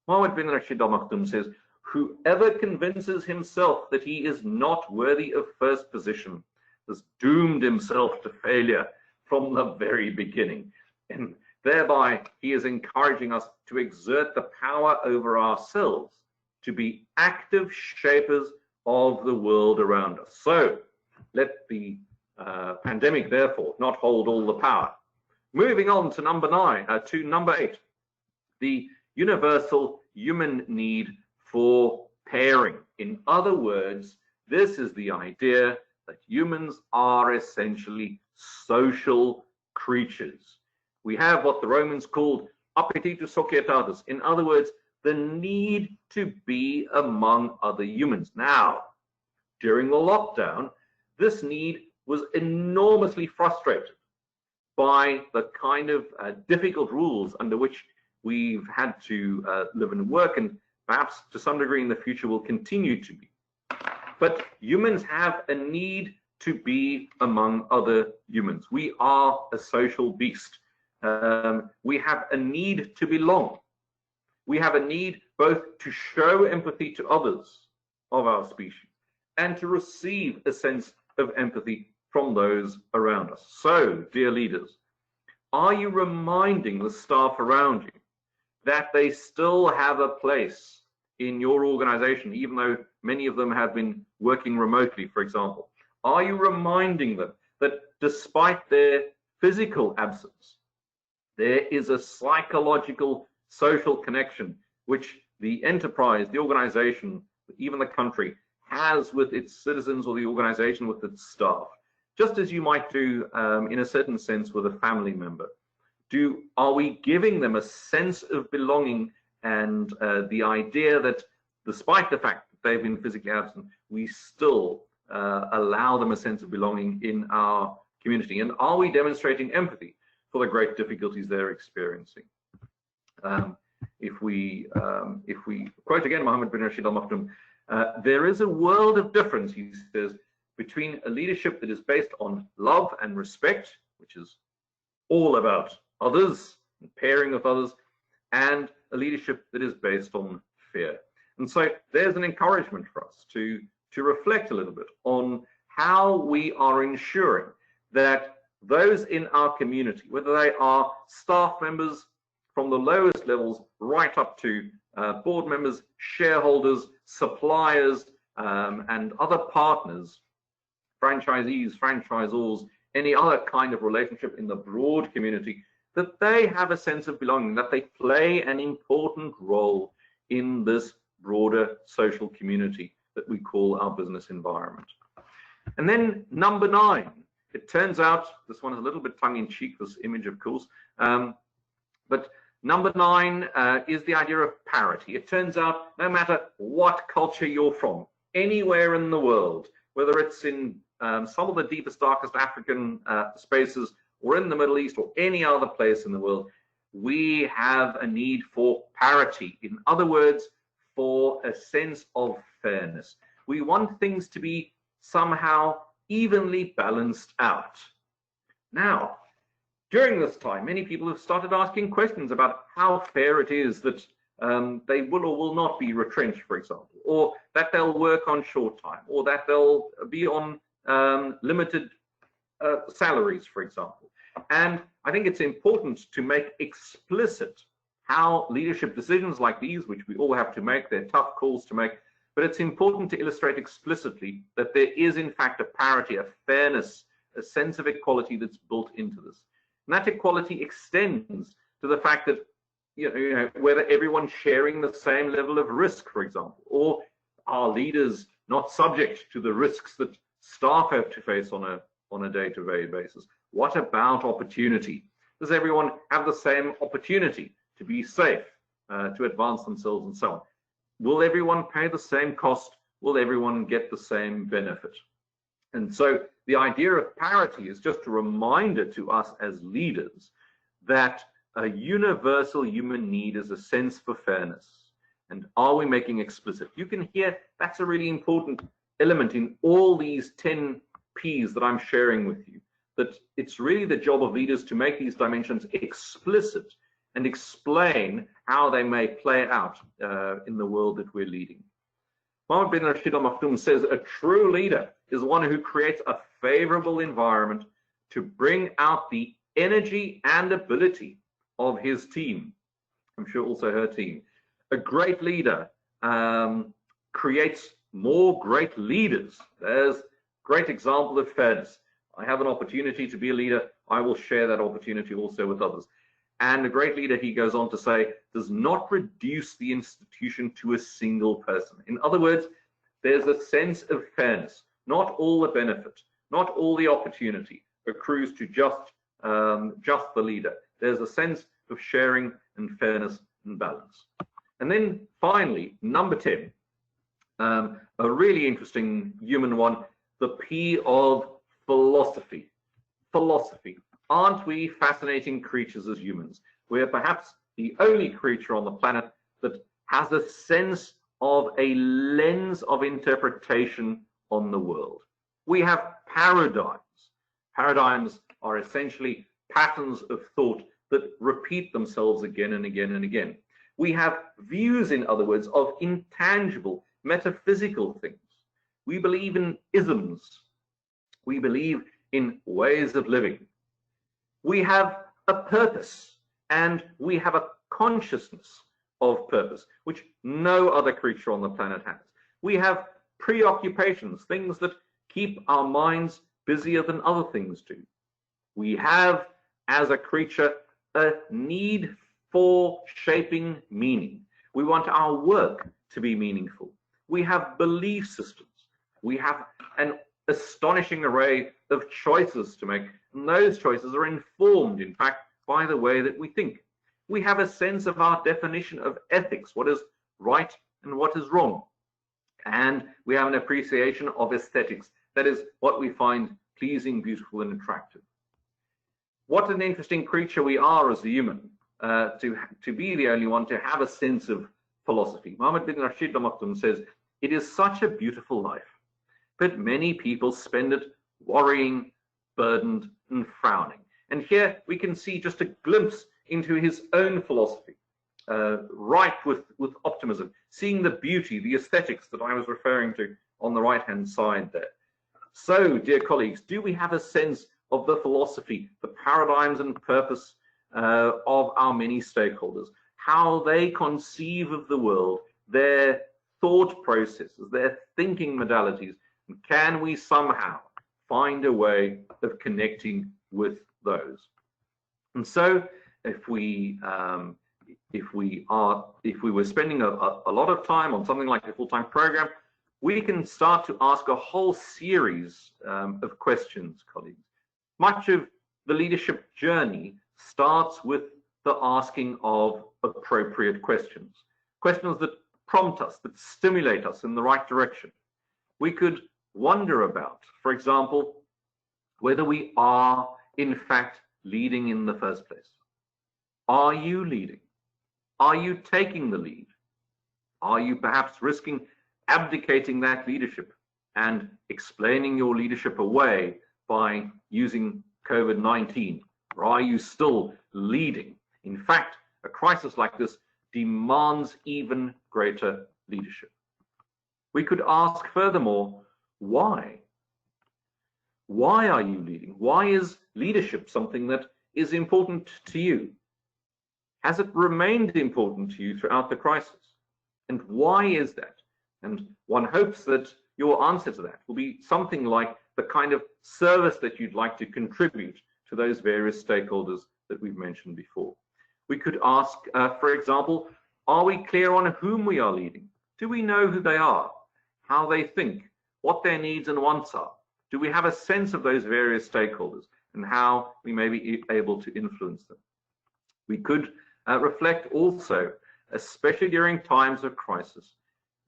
Mohammed bin Rashid Al Maktoum says, whoever convinces himself that he is not worthy of first position has doomed himself to failure from the very beginning. And thereby, he is encouraging us to exert the power over ourselves, to be active shapers of the world around us. So let the pandemic, therefore, not hold all the power. Moving on to number 8, the universal human need for pairing. In other words, this is the idea that humans are essentially social creatures. We have what the Romans called appetitus societatis. In other words, the need to be among other humans. Now, during the lockdown, this need was enormously frustrated by the kind of difficult rules under which we've had to live and work, and perhaps to some degree in the future will continue to be. But humans have a need to be among other humans. We are a social beast. We have a need to belong. We have a need both to show empathy to others of our species and to receive a sense of empathy from those around us. So, dear leaders, are you reminding the staff around you that they still have a place in your organization, even though many of them have been working remotely, for example? Are you reminding them that despite their physical absence, there is a psychological, social connection which the enterprise, the organization, even the country has with its citizens, or the organization with its staff, just as you might do in a certain sense with a family member? Are we giving them a sense of belonging and the idea that despite the fact that they've been physically absent, we still allow them a sense of belonging in our community? And are we demonstrating empathy for the great difficulties they're experiencing? If we quote again Mohammed bin Rashid Al Maktoum, there is a world of difference, he says, between a leadership that is based on love and respect, which is all about others and pairing with others, and a leadership that is based on fear. And so there's an encouragement for us to reflect a little bit on how we are ensuring that those in our community, whether they are staff members from the lowest levels right up to board members, shareholders, suppliers, and other partners, franchisees, franchisors, any other kind of relationship in the broad community, that they have a sense of belonging, that they play an important role in this broader social community that we call our business environment. And then number 9 It turns out, this one is a little bit tongue-in-cheek, this image, of course, but number 9 is the idea of parity. It turns out no matter what culture you're from, anywhere in the world, whether it's in some of the deepest, darkest African spaces, or in the Middle East, or any other place in the world, we have a need for parity. In other words, for a sense of fairness. We want things to be somehow evenly balanced out. Now, during this time, many people have started asking questions about how fair it is that they will or will not be retrenched, for example, or that they'll work on short time, or that they'll be on limited salaries, for example. And I think it's important to make explicit how leadership decisions like these, which we all have to make, they're tough calls to make, but it's important to illustrate explicitly that there is in fact a parity, a fairness, a sense of equality that's built into this. And that equality extends to the fact that you know whether everyone's sharing the same level of risk, for example, or are leaders not subject to the risks that staff have to face on a day-to-day basis. What about opportunity? Does everyone have the same opportunity to be safe, to advance themselves, and so on? Will everyone pay the same cost? Will everyone get the same benefit? And so the idea of parity is just a reminder to us as leaders that a universal human need is a sense for fairness. And are we making explicit? You can hear that's a really important element in all these 10 P's that I'm sharing with you, that it's really the job of leaders to make these dimensions explicit and explain how they may play out in the world that we're leading. Mohammed bin Rashid Al Maktoum says a true leader is one who creates a favorable environment to bring out the energy and ability of his team. I'm sure also her team. A great leader creates more great leaders. There's a great example of fairness. I have an opportunity to be a leader. I will share that opportunity also with others. And a great leader, he goes on to say, does not reduce the institution to a single person. In other words, there's a sense of fairness. Not all the benefit, not all the opportunity accrues to just the leader. There's a sense of sharing and fairness and balance. And then finally, number 10, a really interesting human one, the P of philosophy. Philosophy. Aren't we fascinating creatures as humans? We're perhaps the only creature on the planet that has a sense of a lens of interpretation on the world. We have paradigms. Paradigms are essentially patterns of thought that repeat themselves again and again and again. We have views, in other words, of intangible, metaphysical things. We believe in isms. We believe in ways of living. We have a purpose, and we have a consciousness of purpose, which no other creature on the planet has. We have preoccupations, things that keep our minds busier than other things do. We have, as a creature, a need for shaping meaning. We want our work to be meaningful. We have belief systems. We have an astonishing array of choices to make, and those choices are informed, in fact, by the way that we think. We have a sense of our definition of ethics, what is right and what is wrong. And we have an appreciation of aesthetics, that is, what we find pleasing, beautiful, and attractive. What an interesting creature we are as a human, to be the only one to have a sense of philosophy. Mohammed bin Rashid Al Maktoum says, it is such a beautiful life, but many people spend it worrying, burdened, and frowning. And here we can see just a glimpse into his own philosophy, ripe with optimism, seeing the beauty, the aesthetics that I was referring to on the right-hand side there. So, dear colleagues, do we have a sense of the philosophy, the paradigms and purpose of our many stakeholders, how they conceive of the world, their thought processes, their thinking modalities, and can we somehow find a way of connecting with those? And so, if we were spending a lot of time on something like a full-time program, we can start to ask a whole series of questions, colleagues. Much of the leadership journey starts with the asking of appropriate questions, questions that prompt us, that stimulate us in the right direction. We could wonder about, for example, whether we are in fact leading in the first place. Are you leading? Are you taking the lead? Are you perhaps risking abdicating that leadership and explaining your leadership away by using COVID-19? Or are you still leading? In fact, a crisis like this demands even greater leadership. We could ask furthermore, why? Why are you leading? Why is leadership something that is important to you? Has it remained important to you throughout the crisis? And why is that? And one hopes that your answer to that will be something like the kind of service that you'd like to contribute to those various stakeholders that we've mentioned before. We could ask, for example, are we clear on whom we are leading? Do we know who they are, how they think, what their needs and wants are? Do we have a sense of those various stakeholders and how we may be able to influence them? We could reflect also, especially during times of crisis,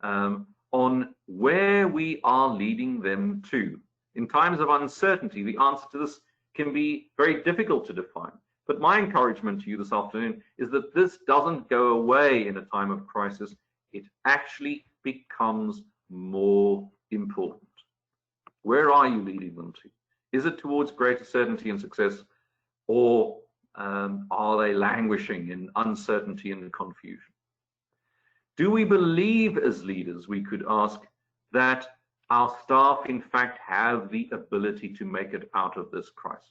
on where we are leading them to. In times of uncertainty, the answer to this can be very difficult to define. But my encouragement to you this afternoon is that this doesn't go away in a time of crisis. It actually becomes more important. Where are you leading them to? Is it towards greater certainty and success, or are they languishing in uncertainty and confusion? Do we believe as leaders, we could ask, that our staff in fact have the ability to make it out of this crisis?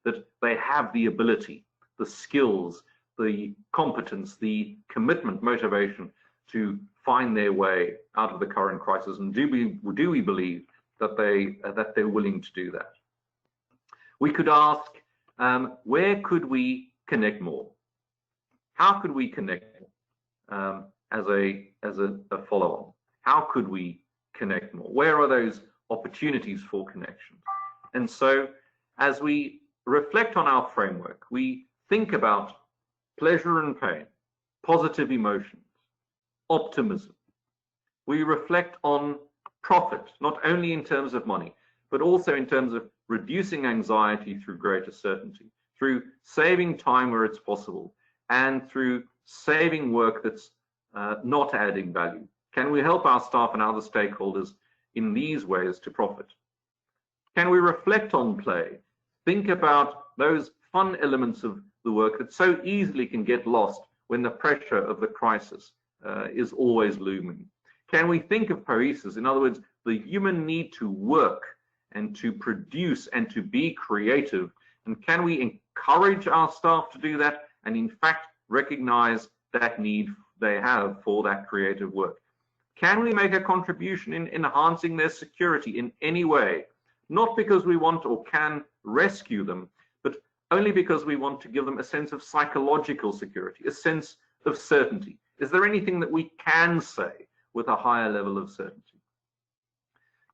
That they have the ability, the skills, the competence, the commitment, motivation to find their way out of the current crisis? And do we believe that they're willing to do that? We could ask, where could we connect more? How could we connect more as a follow-on? How could we connect more? Where are those opportunities for connection? And so as we reflect on our framework, we think about pleasure and pain, positive emotions, optimism. We reflect on profit, not only in terms of money, but also in terms of reducing anxiety through greater certainty, through saving time where it's possible, and through saving work that's not adding value. Can we help our staff and other stakeholders in these ways to profit? Can we reflect on play? Think about those fun elements of the work that so easily can get lost when the pressure of the crisis is always looming. Can we think of poiesis, in other words, the human need to work and to produce and to be creative? And can we encourage our staff to do that and in fact recognize that need they have for that creative work? Can we make a contribution in enhancing their security in any way? Not because we want or can rescue them, but only because we want to give them a sense of psychological security, a sense of certainty. Is there anything that we can say with a higher level of certainty?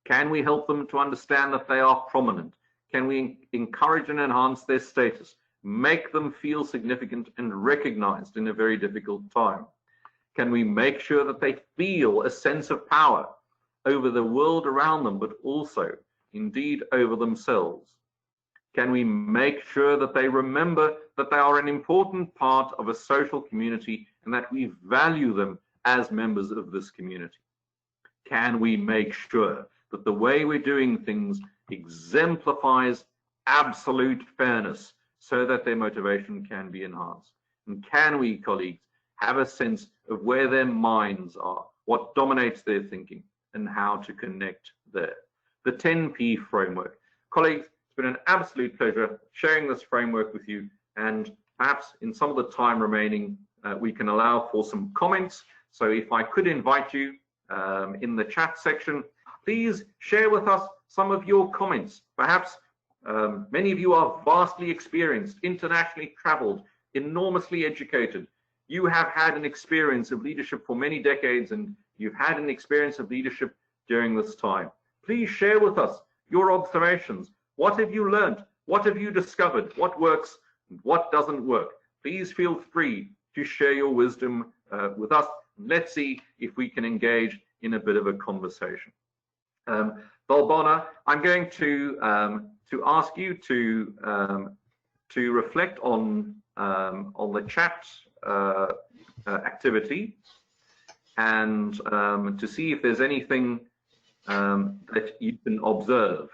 Can we help them to understand that they are prominent? Can we encourage and enhance their status, make them feel significant and recognized in a very difficult time? Can we make sure that they feel a sense of power over the world around them, but also indeed over themselves? Can we make sure that they remember that they are an important part of a social community and that we value them as members of this community? Can we make sure that the way we're doing things exemplifies absolute fairness so that their motivation can be enhanced? And can we, colleagues, have a sense of where their minds are, what dominates their thinking, and how to connect there? The 10P framework. Colleagues, it's been an absolute pleasure sharing this framework with you, and perhaps in some of the time remaining, we can allow for some comments. So if I could invite you in the chat section, please share with us some of your comments. Perhaps many of you are vastly experienced, internationally traveled, enormously educated. You have had an experience of leadership for many decades, and you've had an experience of leadership during this time. Please share with us your observations. What have you learned? What have you discovered? What works? What doesn't work? Please feel free to share your wisdom with us. Let's see if we can engage in a bit of a conversation. Balbona, I'm going to ask you to reflect on the chat activity and to see if there's anything that you can observe.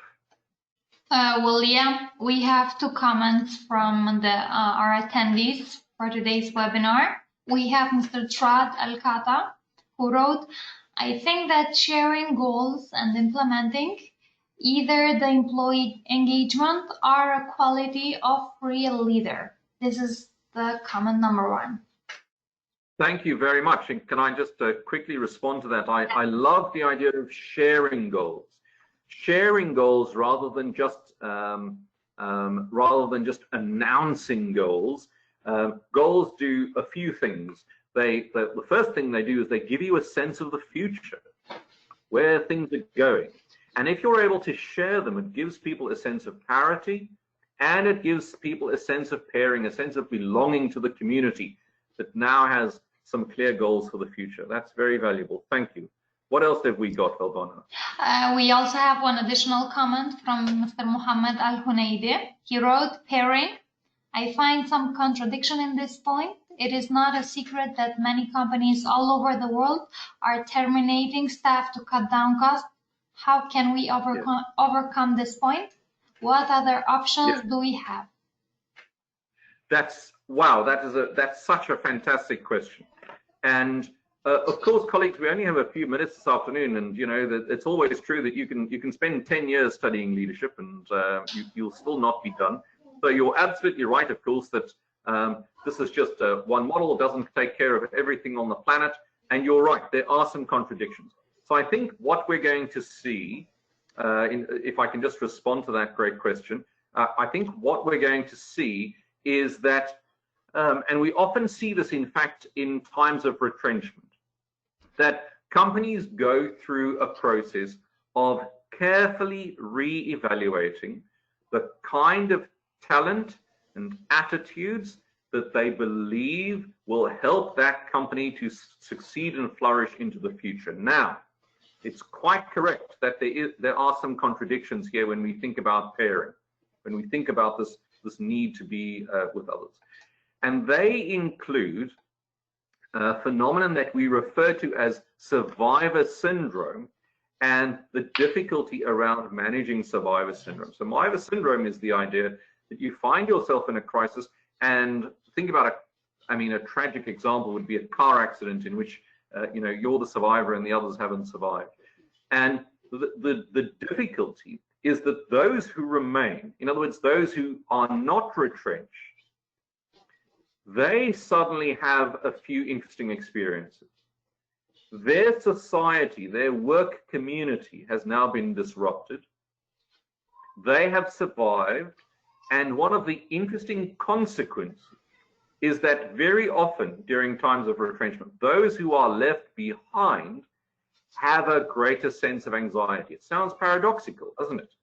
William, we have 2 comments from our attendees for today's webinar. We have Mr. Trad Al-Kata, who wrote, I think that sharing goals and implementing either the employee engagement or a quality of real leader. This is the comment number 1. Thank you very much. And can I just quickly respond to that? I love the idea of sharing goals. Sharing goals rather than just announcing goals. Goals do a few things. The first thing they do is they give you a sense of the future, where things are going. And if you're able to share them, it gives people a sense of clarity, and it gives people a sense of pairing, a sense of belonging to the community that now has some clear goals for the future. That's very valuable. Thank you. What else have we got, Albana? We also have one additional comment from Mr. Muhammad Al-Hunaidi. He wrote, pairing. I find some contradiction in this point. It is not a secret that many companies all over the world are terminating staff to cut down costs. How can we overcome this point? What other options do we have? That's such a fantastic question. And of course, colleagues, we only have a few minutes this afternoon, and you know that it's always true that you can spend 10 years studying leadership, and you'll still not be done. So you're absolutely right, of course, that this is just one model, doesn't take care of everything on the planet, and you're right, there are some contradictions. So I think what we're going to see, if I can just respond to that great question, I think what we're going to see is that, and we often see this in fact in times of retrenchment, that companies go through a process of carefully re-evaluating the kind of talent and attitudes that they believe will help that company to succeed and flourish into the future. Now, it's quite correct that there are some contradictions here when we think about pairing, when we think about this need to be with others. And they include a phenomenon that we refer to as survivor syndrome and the difficulty around managing survivor syndrome. Survivor syndrome is the idea that you find yourself in a crisis, and think about a tragic example would be a car accident in which you're the survivor and the others haven't survived. And the difficulty is that those who remain, in other words, those who are not retrenched, they suddenly have a few interesting experiences. Their society, their work community has now been disrupted. They have survived, and one of the interesting consequences is that very often during times of retrenchment, those who are left behind have a greater sense of anxiety. It sounds paradoxical, doesn't it?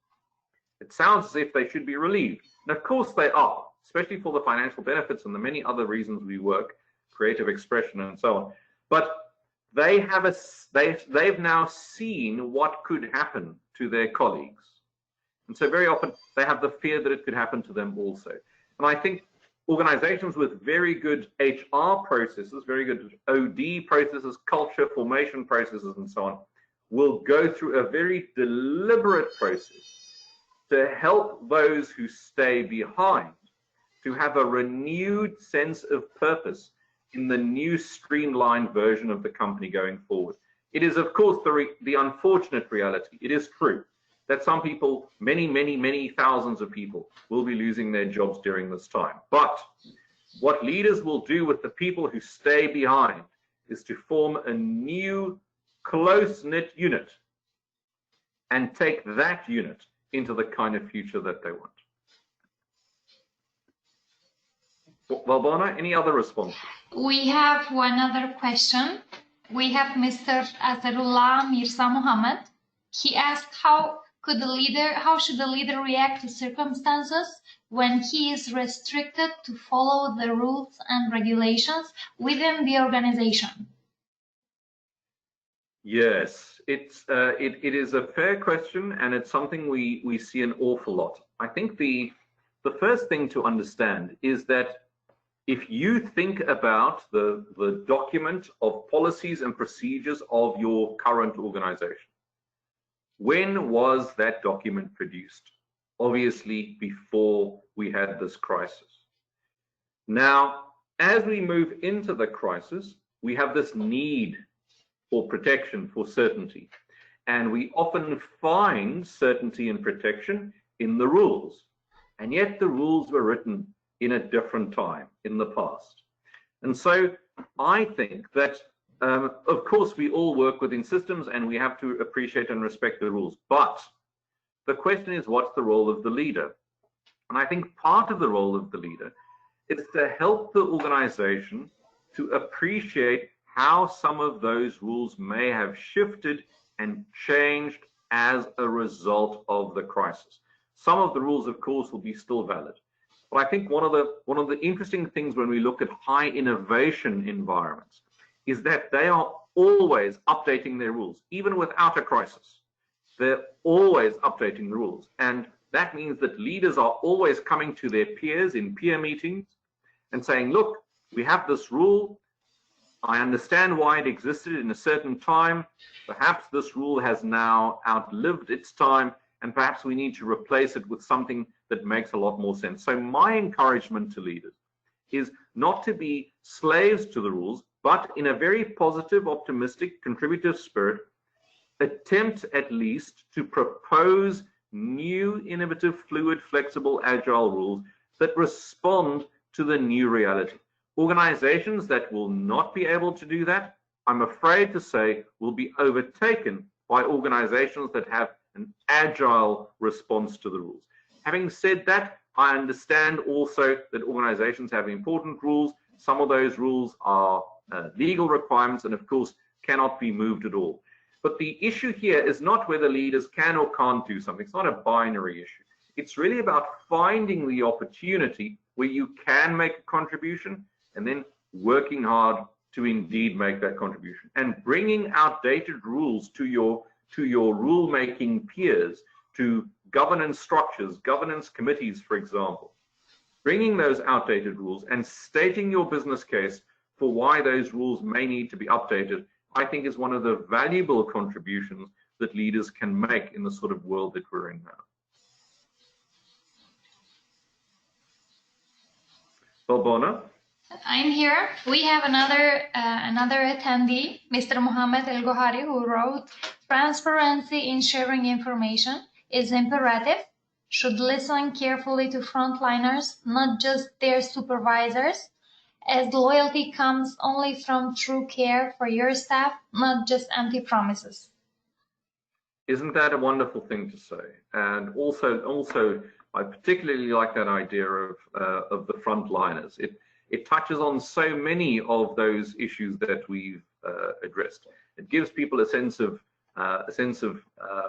It sounds as if they should be relieved. And of course they are, especially for the financial benefits and the many other reasons we work, creative expression and so on. But they've now seen what could happen to their colleagues. And so very often they have the fear that it could happen to them also. And I think organizations with very good HR processes, very good OD processes, culture formation processes and so on, will go through a very deliberate process to help those who stay behind to have a renewed sense of purpose in the new streamlined version of the company going forward. It is, of course, the unfortunate reality. It is true that some people, many thousands of people, will be losing their jobs during this time. But what leaders will do with the people who stay behind is to form a new close-knit unit and take that unit into the kind of future that they want. Valbona, any other responses? We have one other question. We have Mr. Azarullah Mirza Muhammad. He asked, how How should the leader react to circumstances when he is restricted to follow the rules and regulations within the organization? Yes, it is a fair question, and it's something we see an awful lot. I think the first thing to understand is that if you think about the document of policies and procedures of your current organization, when was that document produced? Obviously, before we had this crisis. Now, as we move into the crisis, we have this need for protection, for certainty. And we often find certainty and protection in the rules. And yet the rules were written in a different time in the past. And so I think that, of course, we all work within systems and we have to appreciate and respect the rules. But the question is, what's the role of the leader? And I think part of the role of the leader is to help the organization to appreciate how some of those rules may have shifted and changed as a result of the crisis. Some of the rules, of course, will be still valid. But I think one of the interesting things when we look at high innovation environments is that they are always updating their rules, even without a crisis. They're always updating the rules. And that means that leaders are always coming to their peers in peer meetings and saying, look, we have this rule. I understand why it existed in a certain time. Perhaps this rule has now outlived its time, and perhaps we need to replace it with something that makes a lot more sense. So my encouragement to leaders is not to be slaves to the rules, but in a very positive, optimistic, contributive spirit, attempt at least to propose new, innovative, fluid, flexible, agile rules that respond to the new reality. Organizations that will not be able to do that, I'm afraid to say, will be overtaken by organizations that have an agile response to the rules. Having said that, I understand also that organizations have important rules. Some of those rules are legal requirements and, of course, cannot be moved at all. But the issue here is not whether leaders can or can't do something. It's not a binary issue. It's really about finding the opportunity where you can make a contribution and then working hard to indeed make that contribution, and bringing outdated rules to your rule-making peers, to governance structures, governance committees, for example. Bringing those outdated rules and stating your business case for why those rules may need to be updated, I think is one of the valuable contributions that leaders can make in the sort of world that we're in now. Balbona? I'm here. We have another attendee, Mr. Mohammed El Gohari, who wrote, transparency in sharing information is imperative, should listen carefully to frontliners, not just their supervisors, as loyalty comes only from true care for your staff, not just empty promises. Isn't that a wonderful thing to say? And also, I particularly like that idea of the frontliners. It touches on so many of those issues that we've addressed. It gives people a sense of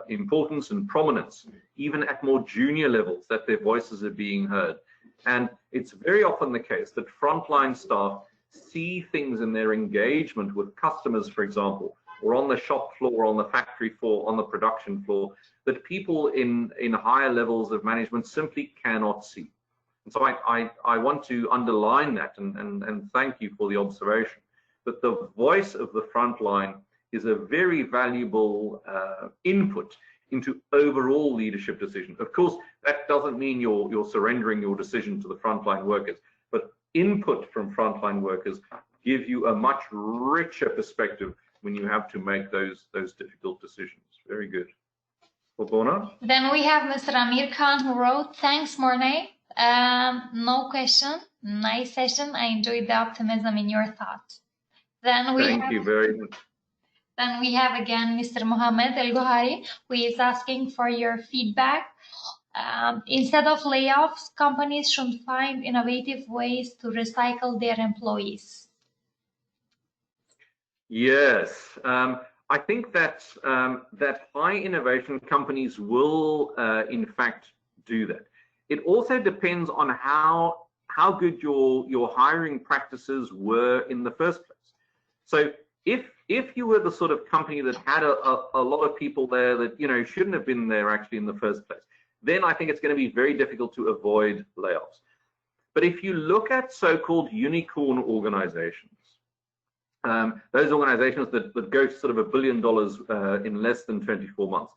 importance and prominence, even at more junior levels, that their voices are being heard. And it's very often the case that frontline staff see things in their engagement with customers, for example, or on the shop floor, on the factory floor, on the production floor, that people in higher levels of management simply cannot see. And so I want to underline that and thank you for the observation, that the voice of the frontline is a very valuable input into overall leadership decision. Of course, that doesn't mean you're surrendering your decision to the frontline workers, but input from frontline workers give you a much richer perspective when you have to make those difficult decisions. Very good. Balbona? Then we have Mr. Amir Khan, who wrote, thanks, Morne. No question. Nice session. I enjoyed the optimism in your thoughts. Thank you very much. Then we have again Mr. Mohammed El Gohari, who is asking for your feedback. Instead of layoffs, companies should find innovative ways to recycle their employees. Yes, I I think that that high innovation companies will, in fact, do that. It also depends on how good your hiring practices were in the first place. So if you were the sort of company that had a lot of people there that shouldn't have been there actually in the first place, then I think it's going to be very difficult to avoid layoffs. But if you look at so-called unicorn organizations, those organizations that go to sort of $1 billion in less than 24 months,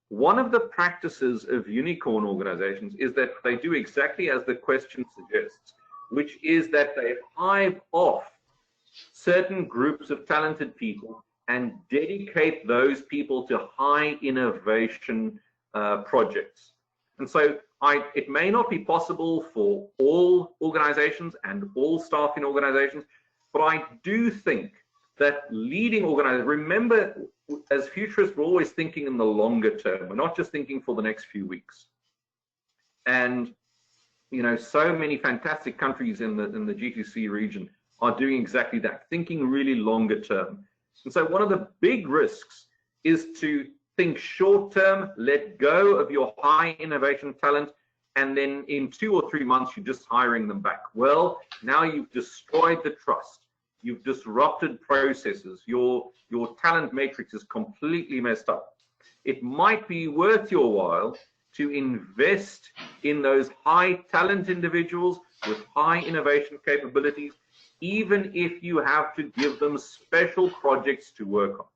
one of the practices of unicorn organizations is that they do exactly as the question suggests, which is that they hive off certain groups of talented people and dedicate those people to high innovation projects. And so it may not be possible for all organizations and all staff in organizations, but I do think that leading organizations, remember, as futurists, we're always thinking in the longer term. We're not just thinking for the next few weeks. And so many fantastic countries in the GCC region are doing exactly that, thinking really longer term. And so one of the big risks is to think short term, let go of your high innovation talent, and then in 2 or 3 months you're just hiring them back. Well, now you've destroyed the trust. You've disrupted processes. Your talent matrix is completely messed up. It might be worth your while to invest in those high talent individuals with high innovation capabilities, even if you have to give them special projects to work on.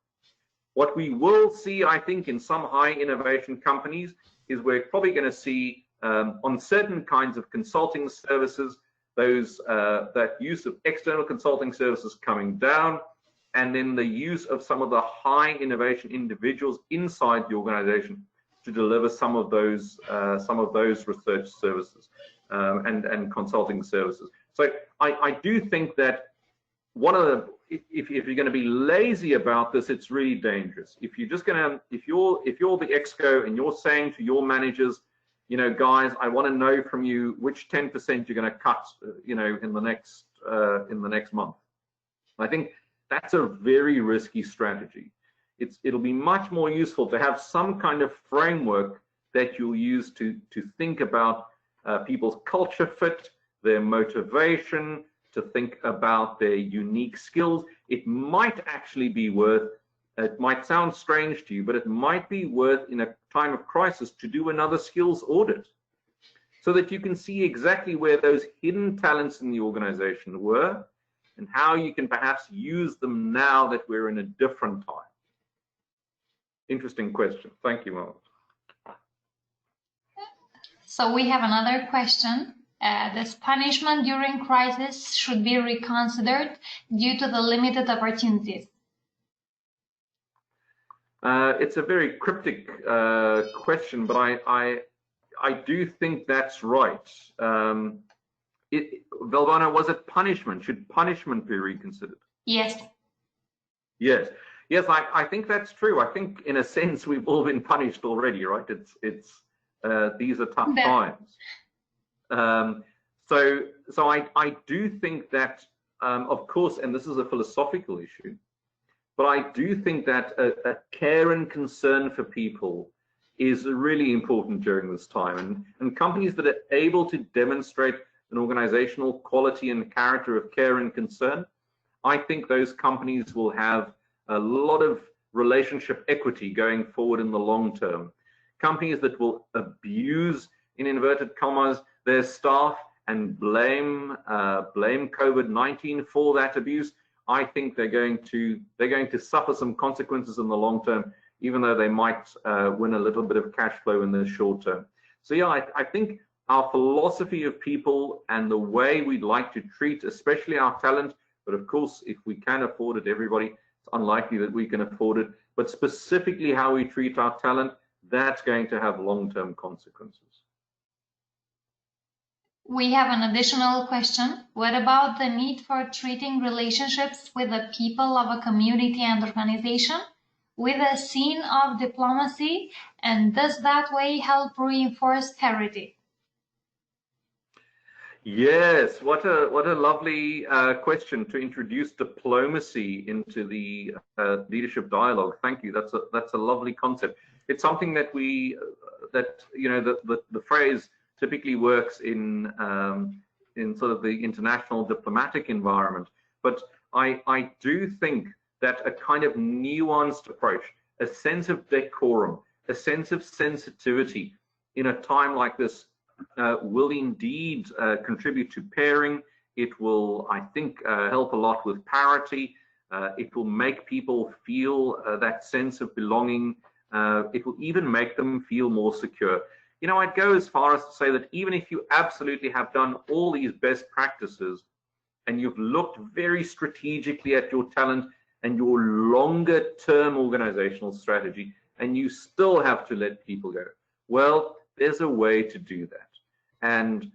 What we will see, I think, in some high innovation companies is we're probably going to see on certain kinds of consulting services, that use of external consulting services coming down, and then the use of some of the high innovation individuals inside the organization to deliver some of those research services and consulting services. So I do think that if you're going to be lazy about this, it's really dangerous. If you're the exco and you're saying to your managers, guys, I want to know from you which 10% you're going to cut, in the next month. I think that's a very risky strategy. It'll be much more useful to have some kind of framework that you'll use to think about people's culture fit, their motivation, to think about their unique skills. It might actually be worth, it might sound strange to you, but it might be worth in a time of crisis to do another skills audit so that you can see exactly where those hidden talents in the organization were and how you can perhaps use them now that we're in a different time. Interesting question. Thank you, Mark. So we have another question. This punishment during crisis should be reconsidered due to the limited opportunities. It's a very cryptic question, but I do think that's right. Valvona, was it punishment? Should punishment be reconsidered? Yes. Yes. Yes, I think that's true. I think in a sense we've all been punished already, right? These are tough times. So I do think that, of course, and this is a philosophical issue, but I do think that a care and concern for people is really important during this time. And companies that are able to demonstrate an organizational quality and character of care and concern, I think those companies will have a lot of relationship equity going forward in the long term. Companies that will abuse, in inverted commas, their staff and blame COVID-19 for that abuse, I think they're going to suffer some consequences in the long term, even though they might win a little bit of cash flow in the short term. So yeah, I think our philosophy of people and the way we'd like to treat, especially our talent, but of course, if we can afford it, everybody, it's unlikely that we can afford it, but specifically how we treat our talent, that's going to have long-term consequences. We have an additional question. What about the need for treating relationships with the people of a community and organization with a scene of diplomacy, and does that way help reinforce parity? Yes, what a lovely question to introduce diplomacy into the leadership dialogue. Thank you. That's a lovely concept. It's something that the phrase typically works in sort of the international diplomatic environment. But I do think that a kind of nuanced approach, a sense of decorum, a sense of sensitivity in a time like this will indeed contribute to pairing. It will, I think, help a lot with parity. It will make people feel that sense of belonging. It will even make them feel more secure. You know, I'd go as far as to say that even if you absolutely have done all these best practices and you've looked very strategically at your talent and your longer term organizational strategy, and you still have to let people go, well, there's a way to do that. And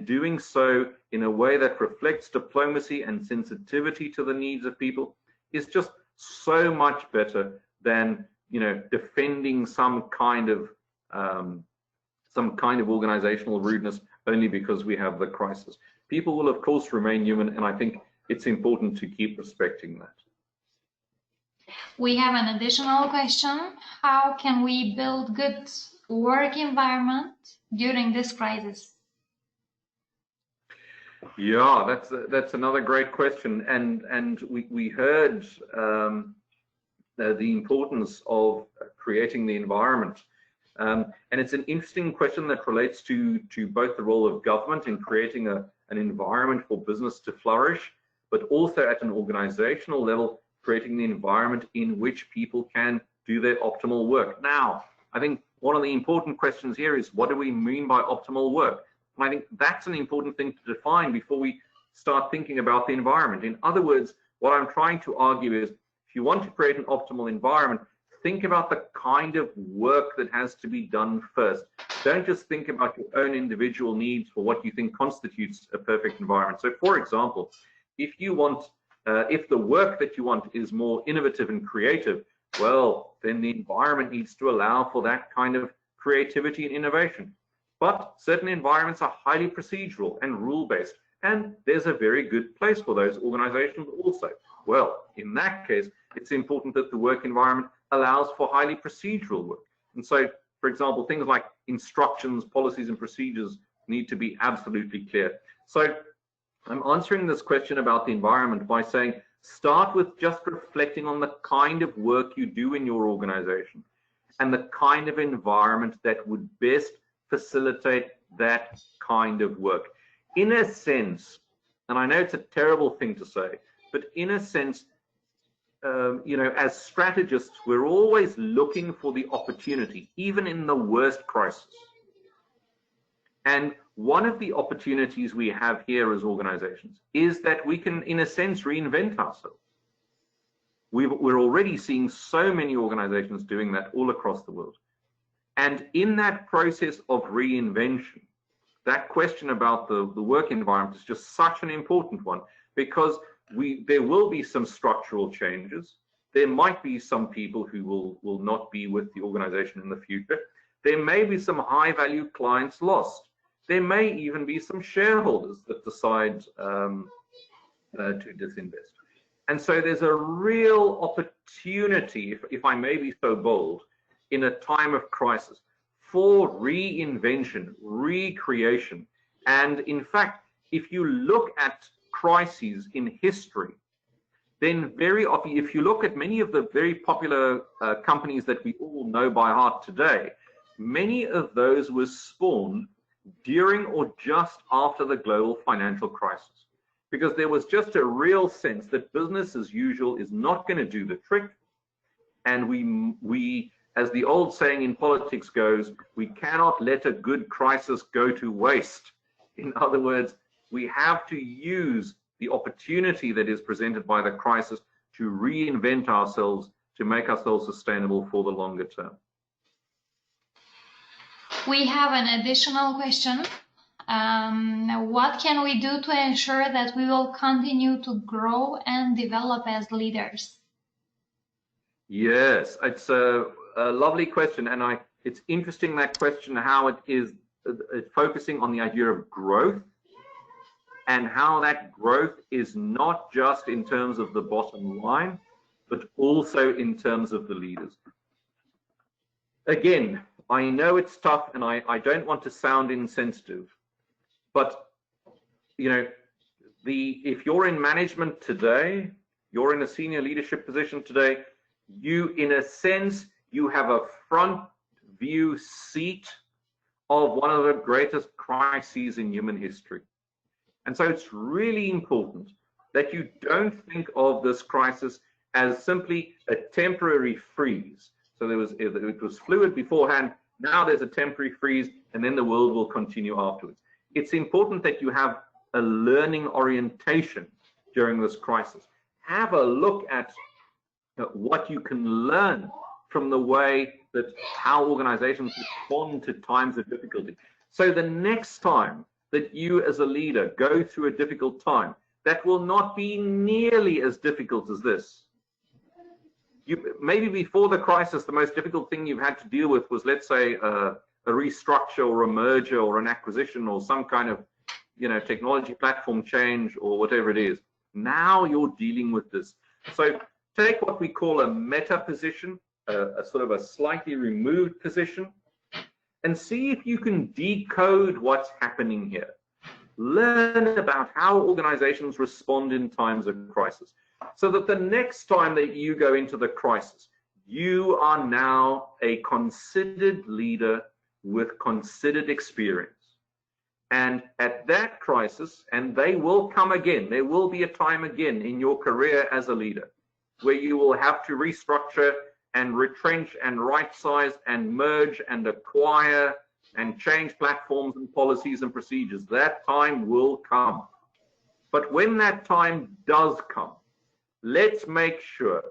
doing so in a way that reflects diplomacy and sensitivity to the needs of people is just so much better than, you know, defending some kind of organizational rudeness only because we have the crisis. People will, of course, remain human, and I think it's important to keep respecting that. We have an additional question. How can we build good work environment during this crisis? Yeah, that's another great question, and we heard the importance of creating the environment, and it's an interesting question that relates to both the role of government in creating an environment for business to flourish, but also at an organizational level, creating the environment in which people can do their optimal work. Now, I think one of the important questions here is, what do we mean by optimal work? And I think that's an important thing to define before we start thinking about the environment. In other words, what I'm trying to argue is, if you want to create an optimal environment, think about the kind of work that has to be done first. Don't just think about your own individual needs for what you think constitutes a perfect environment. So, for example, if you want if the work that you want is more innovative and creative, well, then the environment needs to allow for that kind of creativity and innovation. But certain environments are highly procedural and rule-based, and there's a very good place for those organizations also. Well, in that case, it's important that the work environment allows for highly procedural work. And so, for example, things like instructions, policies, and procedures need to be absolutely clear. So I'm answering this question about the environment by saying, start with just reflecting on the kind of work you do in your organization and the kind of environment that would best facilitate that kind of work. In a sense, and I know it's a terrible thing to say, but in a sense, you know, as strategists, we're always looking for the opportunity, even in the worst crisis. And one of the opportunities we have here as organizations is that we can, in a sense, reinvent ourselves. We're already seeing so many organizations doing that all across the world. And in that process of reinvention, that question about the work environment is just such an important one, because there will be some structural changes. There might be some people who will not be with the organization in the future. There may be some high-value clients lost. There may even be some shareholders that decide to disinvest. And so there's a real opportunity, if I may be so bold, in a time of crisis for reinvention, recreation. And in fact, if you look at crises in history, then very often, if you look at many of the very popular companies that we all know by heart today, many of those were spawned during or just after the global financial crisis, because there was just a real sense that business as usual is not going to do the trick. And we, as the old saying in politics goes, we cannot let a good crisis go to waste. In other words, we have to use the opportunity that is presented by the crisis to reinvent ourselves, to make ourselves sustainable for the longer term. We have an additional question. What can we do to ensure that we will continue to grow and develop as leaders? Yes, it's a lovely question, and it's interesting, that question, how it is focusing on the idea of growth and how that growth is not just in terms of the bottom line, but also in terms of the leaders. Again, I know it's tough, and I don't want to sound insensitive, but you know, if you're in management today, you're in a senior leadership position today, you, in a sense, you have a front view seat of one of the greatest crises in human history. And so it's really important that you don't think of this crisis as simply a temporary freeze. So it was fluid beforehand, now there's a temporary freeze, and then the world will continue afterwards. It's important that you have a learning orientation during this crisis. Have a look at what you can learn from the way that how organizations respond to times of difficulty. So the next time that you as a leader go through a difficult time, that will not be nearly as difficult as this. Maybe before the crisis, the most difficult thing you've had to deal with was, let's say, a restructure or a merger or an acquisition or some kind of, you know, technology platform change or whatever it is. Now you're dealing with this. So take what we call a meta position, a sort of a slightly removed position, and see if you can decode what's happening here. Learn about how organizations respond in times of crisis, so that the next time that you go into the crisis, you are now a considered leader with considered experience. And at that crisis, and they will come again, there will be a time again in your career as a leader where you will have to restructure and retrench and right-size and merge and acquire and change platforms and policies and procedures. That time will come. But when that time does come, let's make sure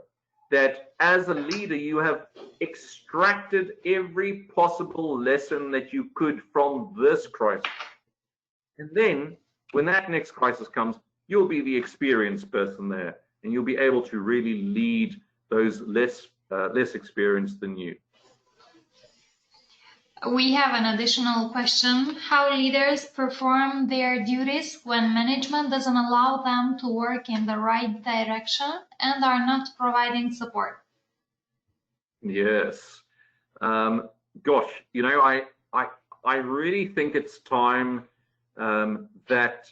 that as a leader, you have extracted every possible lesson that you could from this crisis. And then when that next crisis comes, you'll be the experienced person there, and you'll be able to really lead those less experienced than you. We have an additional question: how leaders perform their duties when management doesn't allow them to work in the right direction and are not providing support? Yes. Gosh, you know, I really think it's time that,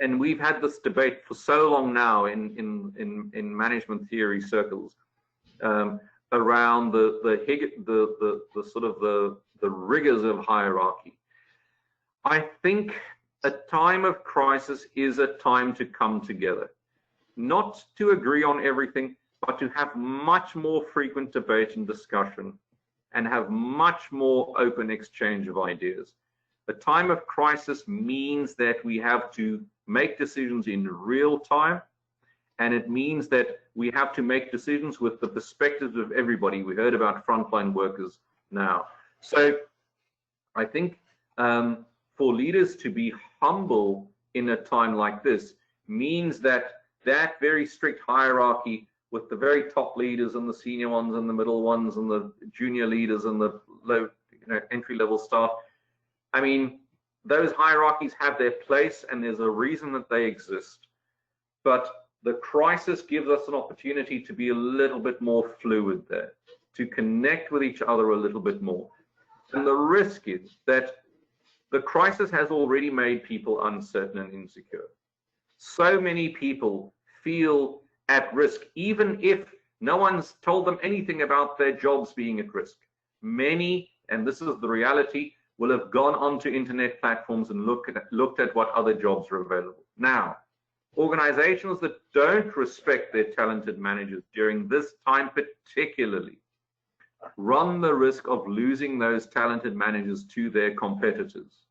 and we've had this debate for so long now in management theory circles, around the sort of the rigors of hierarchy. I think a time of crisis is a time to come together, not to agree on everything, but to have much more frequent debate and discussion, and have much more open exchange of ideas. A time of crisis means that we have to make decisions in real time, and it means that we have to make decisions with the perspectives of everybody. We heard about frontline workers now. So I think for leaders to be humble in a time like this means that that very strict hierarchy with the very top leaders and the senior ones and the middle ones and the junior leaders and the low, entry-level staff, I mean, those hierarchies have their place and there's a reason that they exist. But the crisis gives us an opportunity to be a little bit more fluid there, to connect with each other a little bit more. And the risk is that the crisis has already made people uncertain and insecure. So many people feel at risk, even if no one's told them anything about their jobs being at risk. Many, and this is the reality, will have gone onto internet platforms and looked at what other jobs are available. Now, organizations that don't respect their talented managers during this time particularly run the risk of losing those talented managers to their competitors.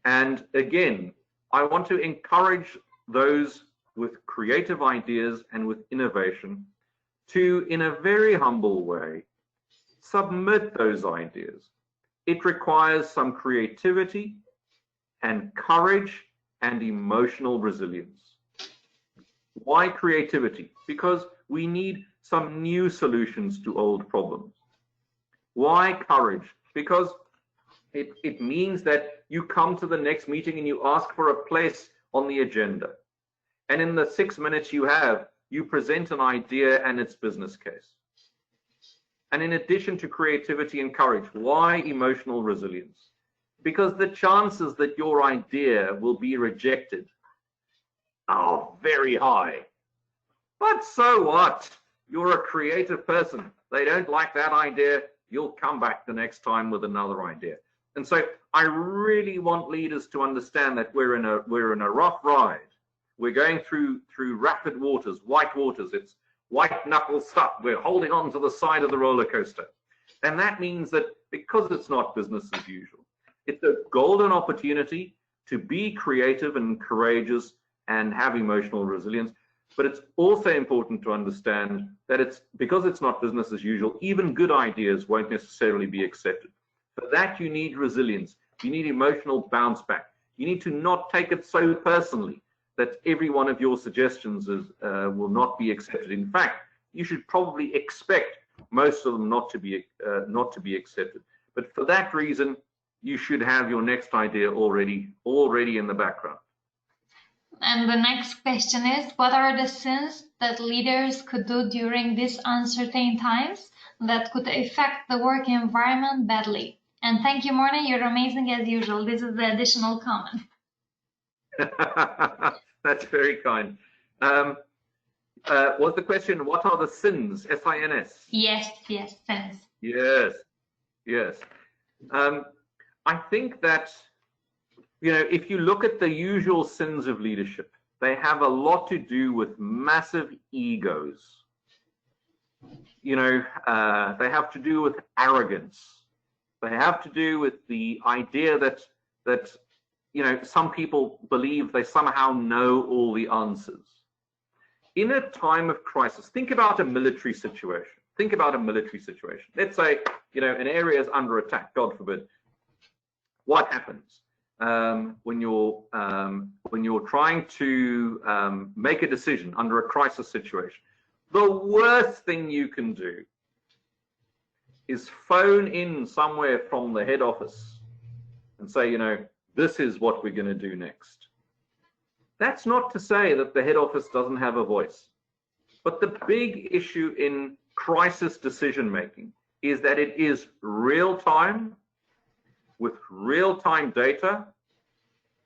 And again, I want to encourage those with creative ideas and with innovation to, in a very humble way, submit those ideas. It requires some creativity and courage and emotional resilience. Why creativity? Because we need some new solutions to old problems. Why courage? Because it means that you come to the next meeting and you ask for a place on the agenda. And in the 6 minutes you have, you present an idea and its business case. And in addition to creativity and courage, why emotional resilience? Because the chances that your idea will be rejected are very high. But so what? You're a creative person. They don't like that idea. You'll come back the next time with another idea. And so I really want leaders to understand that we're in a rough ride. We're going through rapid waters, white waters. It's white knuckle stuff. We're holding on to the side of the roller coaster. And that means that because it's not business as usual, it's a golden opportunity to be creative and courageous and have emotional resilience. But it's also important to understand that because it's not business as usual, even good ideas won't necessarily be accepted. For that, you need resilience. You need emotional bounce back. You need to not take it so personally that every one of your suggestions will not be accepted. In fact, you should probably expect most of them not to be accepted. But for that reason, you should have your next idea already in the background. And the next question is, what are the sins that leaders could do during these uncertain times that could affect the work environment badly? And thank you, Morne, you're amazing as usual. This is the additional comment. That's very kind. Was the question, what are the sins, S-I-N-S? Yes, sins. Yes. I think that, if you look at the usual sins of leadership, they have a lot to do with massive egos. They have to do with arrogance. They have to do with the idea that some people believe they somehow know all the answers. In a time of crisis, think about a military situation. Let's say, an area is under attack, God forbid. What happens when you're trying to make a decision under a crisis situation? The worst thing you can do is phone in somewhere from the head office and say, this is what we're going to do next. That's not to say that the head office doesn't have a voice. But the big issue in crisis decision making is that it is real time, with real-time data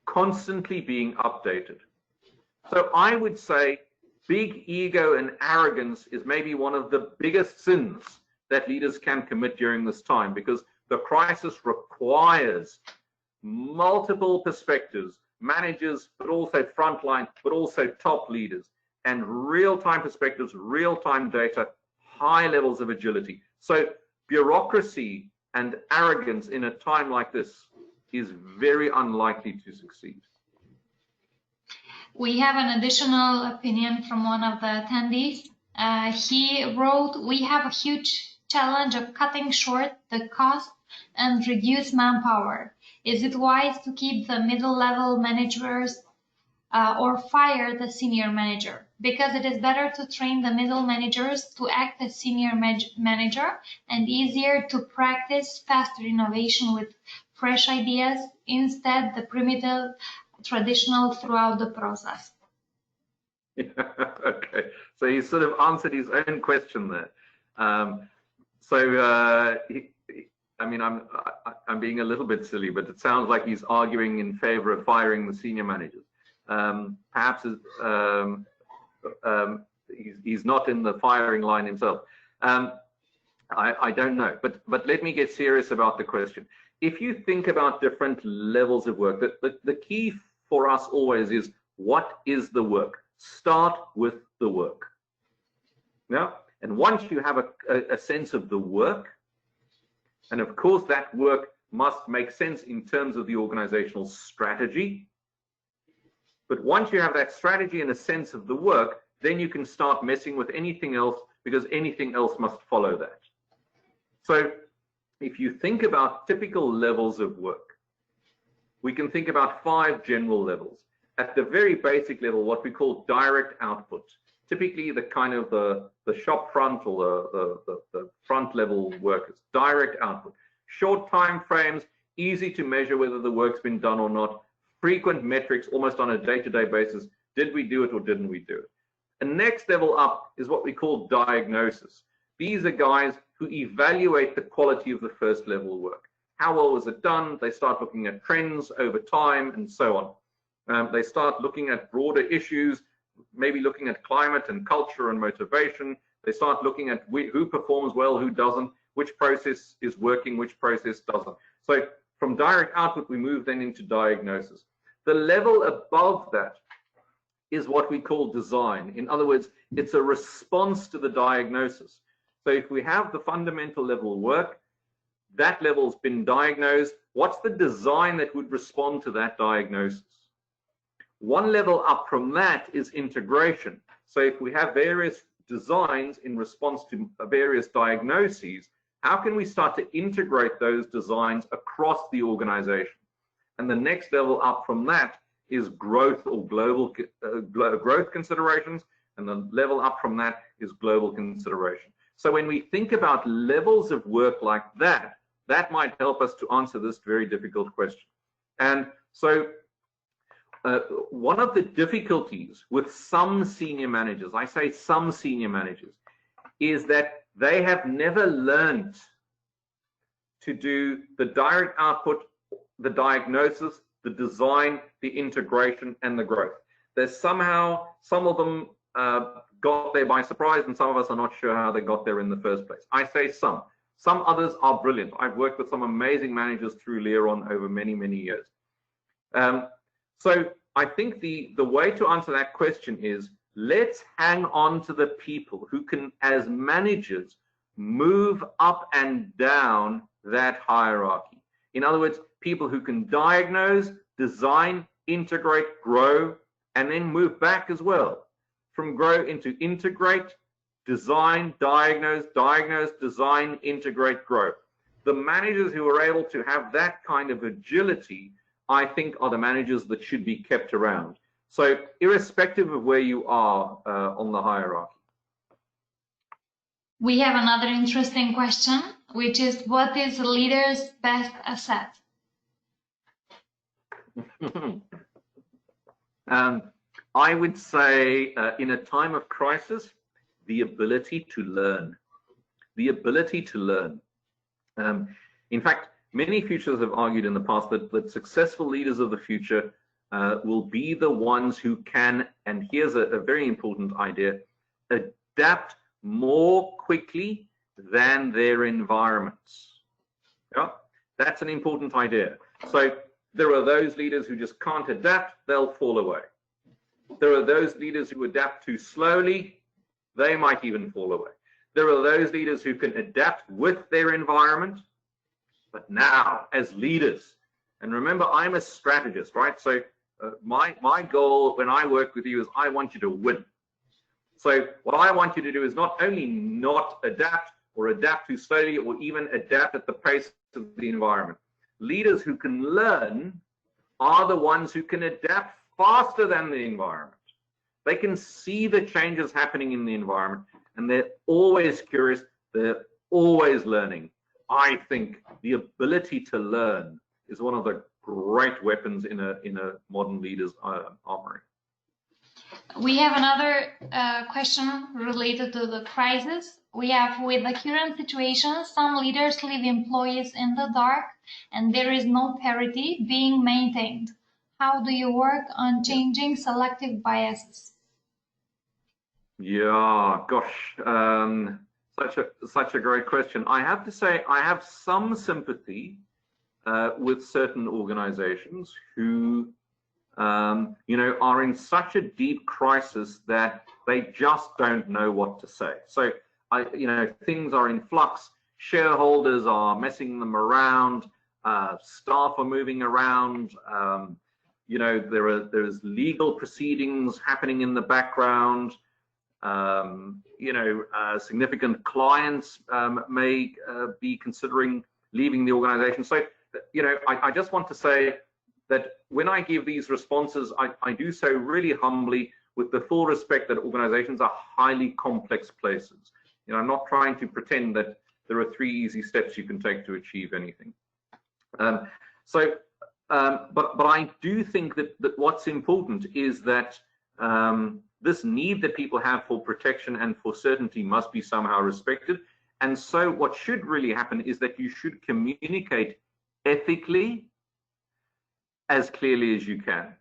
constantly being updated. So I would say big ego and arrogance is maybe one of the biggest sins that leaders can commit during this time, because the crisis requires multiple perspectives, managers, but also frontline, but also top leaders, and real-time perspectives, real-time data, high levels of agility. So bureaucracy and arrogance in a time like this is very unlikely to succeed. We have an additional opinion from one of the attendees. He wrote, we have a huge challenge of cutting short the cost and reduce manpower. Is it wise to keep the middle level managers or fire the senior manager? Because it is better to train the middle managers to act as senior manager and easier to practice faster innovation with fresh ideas, instead the primitive traditional throughout the process. Okay, so he sort of answered his own question there. I'm being a little bit silly, but it sounds like he's arguing in favor of firing the senior managers. Perhaps he's not in the firing line himself. I don't know, but let me get serious about the question. If you think about different levels of work, the key for us always is, what is the work? Start with the work. Yeah? And once you have a sense of the work, and of course that work must make sense in terms of the organizational strategy, but once you have that strategy and a sense of the work, then you can start messing with anything else, because anything else must follow that. So if you think about typical levels of work, we can think about 5 general levels. At the very basic level, what we call direct output, typically the kind of the shop front or the front level workers, direct output. Short time frames, easy to measure whether the work's been done or not, frequent metrics almost on a day-to-day basis. Did we do it or didn't we do it? And next level up is what we call diagnosis. These are guys who evaluate the quality of the first level work. How well was it done? They start looking at trends over time and so on. They start looking at broader issues, maybe looking at climate and culture and motivation. They start looking at who performs well, who doesn't, which process is working, which process doesn't. So from direct output, we move then into diagnosis. The level above that is what we call design. In other words, it's a response to the diagnosis. So if we have the fundamental level work, that level's been diagnosed, what's the design that would respond to that diagnosis? One level up from that is integration. So if we have various designs in response to various diagnoses, how can we start to integrate those designs across the organization? And the next level up from that is growth or global growth considerations, and the level up from that is global consideration. So when we think about levels of work like that, that might help us to answer this very difficult question. And so one of the difficulties with some senior managers, I say some senior managers, is that they have never learned to do the direct output, the diagnosis, the design, the integration, and the growth. There's somehow, some of them got there by surprise, and some of us are not sure how they got there in the first place. I say some. Some others are brilliant. I've worked with some amazing managers through LEORON over many, many years. So I think the way to answer that question is, let's hang on to the people who can, as managers, move up and down that hierarchy. In other words, people who can diagnose, design, integrate, grow, and then move back as well. From grow into integrate, design, diagnose, design, integrate, grow. The managers who are able to have that kind of agility, I think, are the managers that should be kept around. So irrespective of where you are on the hierarchy. We have another interesting question, which is, what is a leader's best asset? I would say in a time of crisis, the ability to learn. The ability to learn. In fact, many futurists have argued in the past that successful leaders of the future will be the ones who can, and here's a very important idea, adapt more quickly than their environments. Yeah, that's an important idea. So there are those leaders who just can't adapt, they'll fall away. There are those leaders who adapt too slowly, they might even fall away. There are those leaders who can adapt with their environment, but now as leaders, and remember, I'm a strategist, right? So my goal when I work with you is I want you to win. So what I want you to do is not only not adapt or adapt too slowly or even adapt at the pace of the environment. Leaders who can learn are the ones who can adapt faster than the environment. They can see the changes happening in the environment, and they're always curious, they're always learning. I think the ability to learn is one of the great weapons in a modern leader's armory. We have another question related to the crisis. We have, with the current situation, some leaders leave employees in the dark and there is no parity being maintained. How do you work on changing selective biases? Yeah, gosh, such a great question. I have to say I have some sympathy with certain organizations who are in such a deep crisis that they just don't know what to say. So, things are in flux, shareholders are messing them around, staff are moving around, there's legal proceedings happening in the background, significant clients may be considering leaving the organization. So, I just want to say that when I give these responses, I do so really humbly with the full respect that organizations are highly complex places. I'm not trying to pretend that there are 3 easy steps you can take to achieve anything. So but I do think that what's important is that this need that people have for protection and for certainty must be somehow respected. And so what should really happen is that you should communicate ethically as clearly as you can.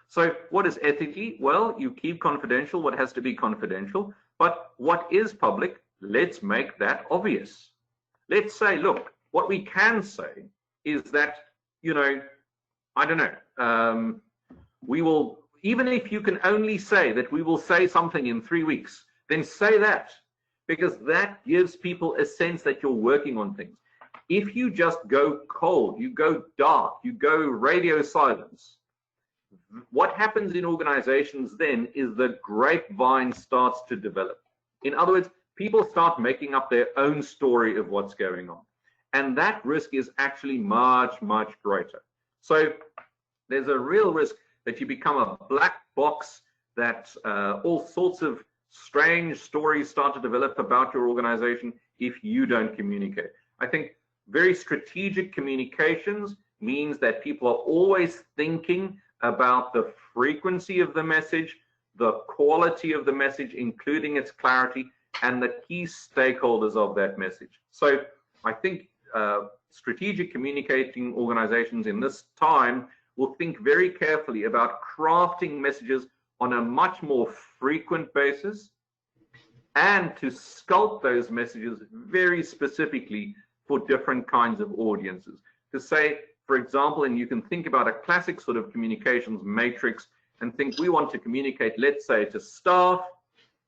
So what is ethically? Well, you keep confidential what has to be confidential, but what is public, let's make that obvious. Let's say, look, what we can say is that, you know, I don't know, we will, even if you can only say that we will say something in 3 weeks, then say that, because that gives people a sense that you're working on things. If you just go cold, you go dark, you go radio silence, what happens in organizations then is the grapevine starts to develop. In other words, people start making up their own story of what's going on. And that risk is actually much, much greater. So there's a real risk that you become a black box, that all sorts of strange stories start to develop about your organization if you don't communicate. I think very strategic communications means that people are always thinking about the frequency of the message, the quality of the message, including its clarity, and the key stakeholders of that message. So I think strategic communicating organizations in this time will think very carefully about crafting messages on a much more frequent basis, and to sculpt those messages very specifically for different kinds of audiences. To say, for example, and you can think about a classic sort of communications matrix and think we want to communicate, let's say, to staff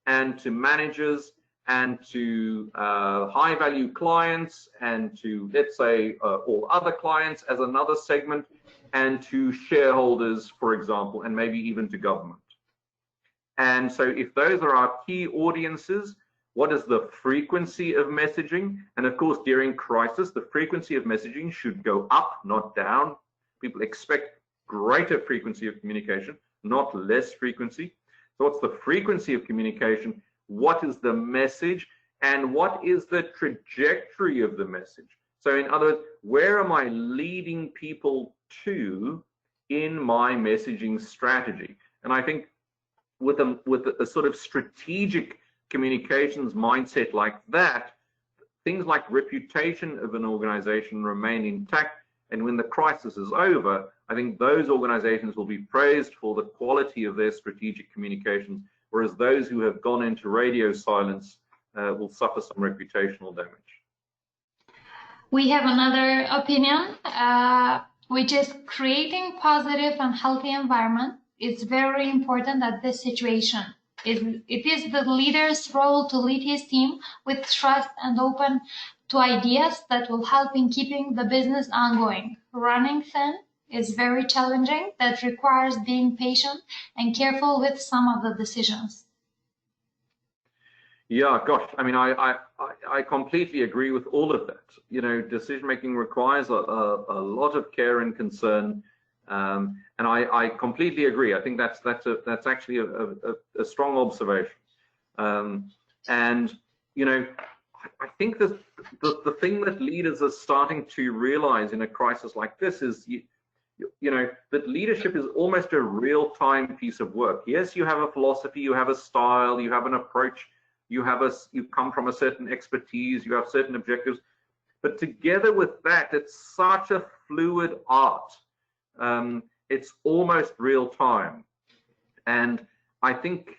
and to managers and to high value clients and to, let's say, all other clients as another segment, and to shareholders, for example, and maybe even to government. And so if those are our key audiences, what is the frequency of messaging? And of course, during crisis, the frequency of messaging should go up, not down. People expect greater frequency of communication, not less frequency. So what's the frequency of communication? What is the message? And what is the trajectory of the message? So in other words, where am I leading people to in my messaging strategy? And I think with a sort of strategic communications mindset like that, things like reputation of an organization remain intact. And when the crisis is over, I think those organizations will be praised for the quality of their strategic communications, whereas those who have gone into radio silence will suffer some reputational damage. We have another opinion, which is creating positive and healthy environment is very important at this situation. It is the leader's role to lead his team with trust and open to ideas that will help in keeping the business ongoing. Running thin is very challenging. That requires being patient and careful with some of the decisions. Yeah, gosh, I mean, I completely agree with all of that. You know, decision making requires a lot of care and concern. And I completely agree. I think that's actually a strong observation. And you know, I think that the thing that leaders are starting to realize in a crisis like this is, you know, that leadership is almost a real-time piece of work. Yes, you have a philosophy, you have a style, you have an approach, you come from a certain expertise, you have certain objectives, but together with that, it's such a fluid art. It's almost real time. And I think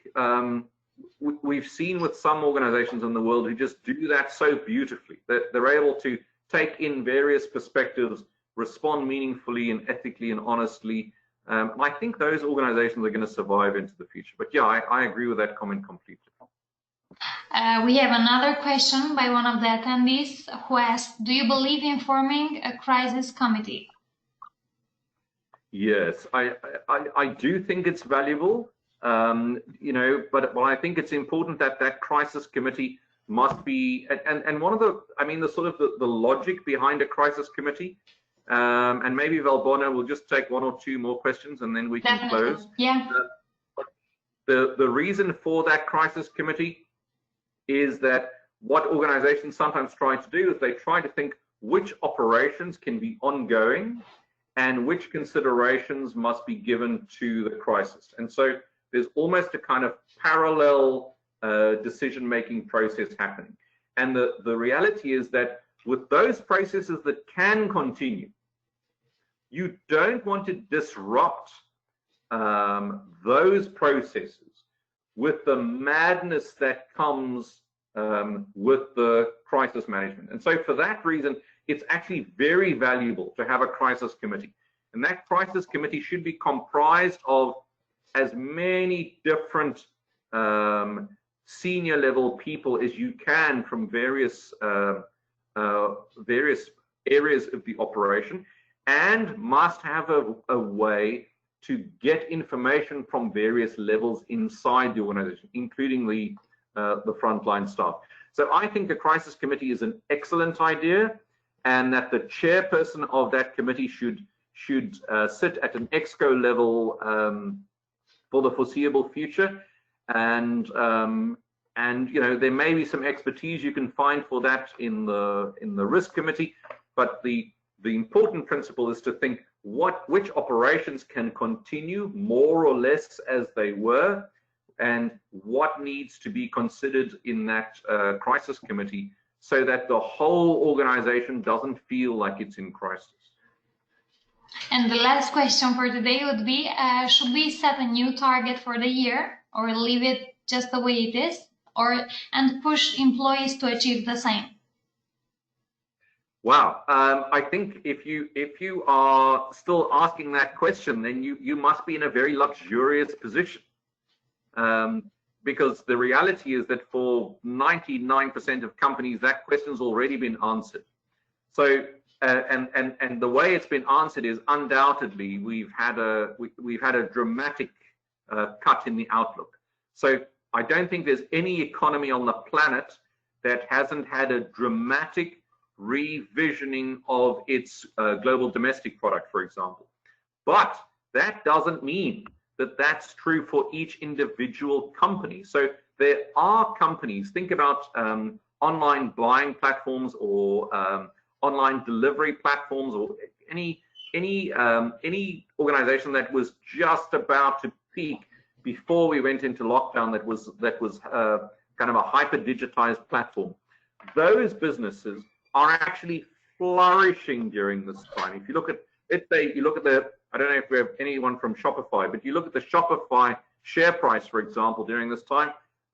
we've seen with some organizations in the world who just do that so beautifully, that they're able to take in various perspectives, respond meaningfully and ethically and honestly. I think those organizations are going to survive into the future. But yeah, I agree with that comment completely. We have another question by one of the attendees who asked, do you believe in forming a crisis committee? Yes, I do think it's valuable, you know, but I think it's important that that crisis committee must be, and one of the, I mean, the sort of the logic behind a crisis committee, and maybe Valbona will just take one or two more questions and then we can Definitely. close. Yeah. The reason for that crisis committee is that what organizations sometimes try to do is they try to think which operations can be ongoing and which considerations must be given to the crisis. And so there's almost a kind of parallel decision-making process happening. And the reality is that with those processes that can continue, you don't want to disrupt those processes with the madness that comes with the crisis management. And so for that reason, it's actually very valuable to have a crisis committee. And that crisis committee should be comprised of as many different senior level people as you can from various areas of the operation, and must have a way to get information from various levels inside the organization, including the frontline staff. So I think the crisis committee is an excellent idea, and that the chairperson of that committee should sit at an exco level for the foreseeable future. And you know, there may be some expertise you can find for that in the risk committee, but the important principle is to think which operations can continue more or less as they were, and what needs to be considered in that crisis committee, so that the whole organization doesn't feel like it's in crisis. And the last question for today would be, should we set a new target for the year, or leave it just the way it is, and push employees to achieve the same? Wow, I think if you are still asking that question, then you must be in a very luxurious position, because the reality is that for 99% of companies, that question's already been answered. So and the way it's been answered is undoubtedly we've had a dramatic cut in the outlook. So I don't think there's any economy on the planet that hasn't had a dramatic revisioning of its global domestic product, for example. But that doesn't mean that that's true for each individual company. So there are companies, think about online buying platforms, or online delivery platforms, or any organization that was just about to peak before we went into lockdown, that was kind of a hyper digitized platform. Those businesses are actually flourishing during this time. If you look at, let's say, you look at I don't know if we have anyone from Shopify, but you look at the Shopify share price, for example, during this time,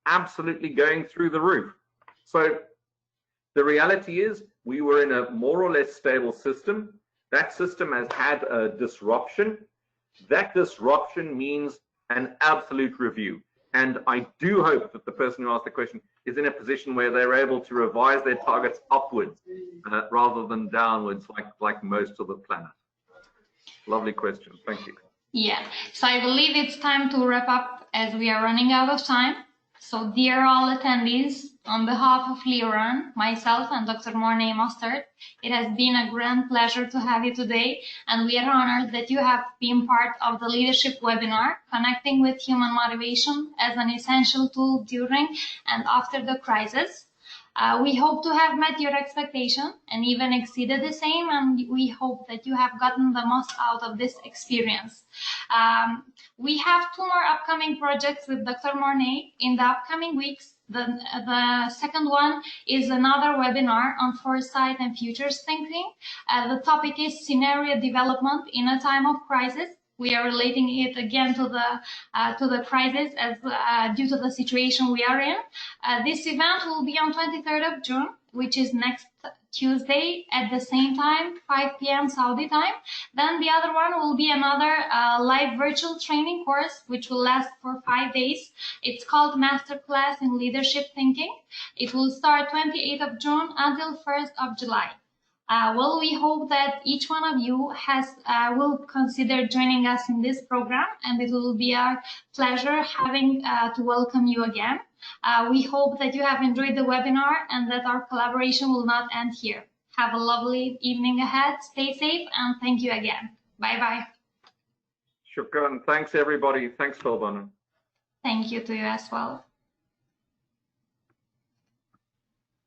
absolutely going through the roof. So the reality is we were in a more or less stable system. That system has had a disruption. That disruption means an absolute review. And I do hope that the person who asked the question is in a position where they're able to revise their targets upwards rather than downwards, like most of the planet. Lovely question. Thank you. Yeah, so I believe it's time to wrap up as we are running out of time. So dear all attendees, on behalf of LEORON, myself and Dr. Morne Mostert, it has been a grand pleasure to have you today, and we are honored that you have been part of the leadership webinar, Connecting with Human Motivation as an Essential Tool During and After the Crisis. We hope to have met your expectation and even exceeded the same, and we hope that you have gotten the most out of this experience. We have 2 more upcoming projects with Dr. Morne in the upcoming weeks. The second one is another webinar on foresight and futures thinking. The topic is scenario development in a time of crisis. We are relating it again to the crisis as due to the situation we are in. This event will be on 23rd of June, which is next Tuesday at the same time, 5 p.m. Saudi time. Then the other one will be another live virtual training course, which will last for 5 days. It's called Masterclass in Leadership Thinking. It will start 28th of June until 1st of July. Well, we hope that each one of you will consider joining us in this program, and it will be our pleasure having to welcome you again. We hope that you have enjoyed the webinar and that our collaboration will not end here. Have a lovely evening ahead. Stay safe, and thank you again. Bye-bye. Shukran. Thanks, everybody. Thanks, Philbana. Thank you to you as well.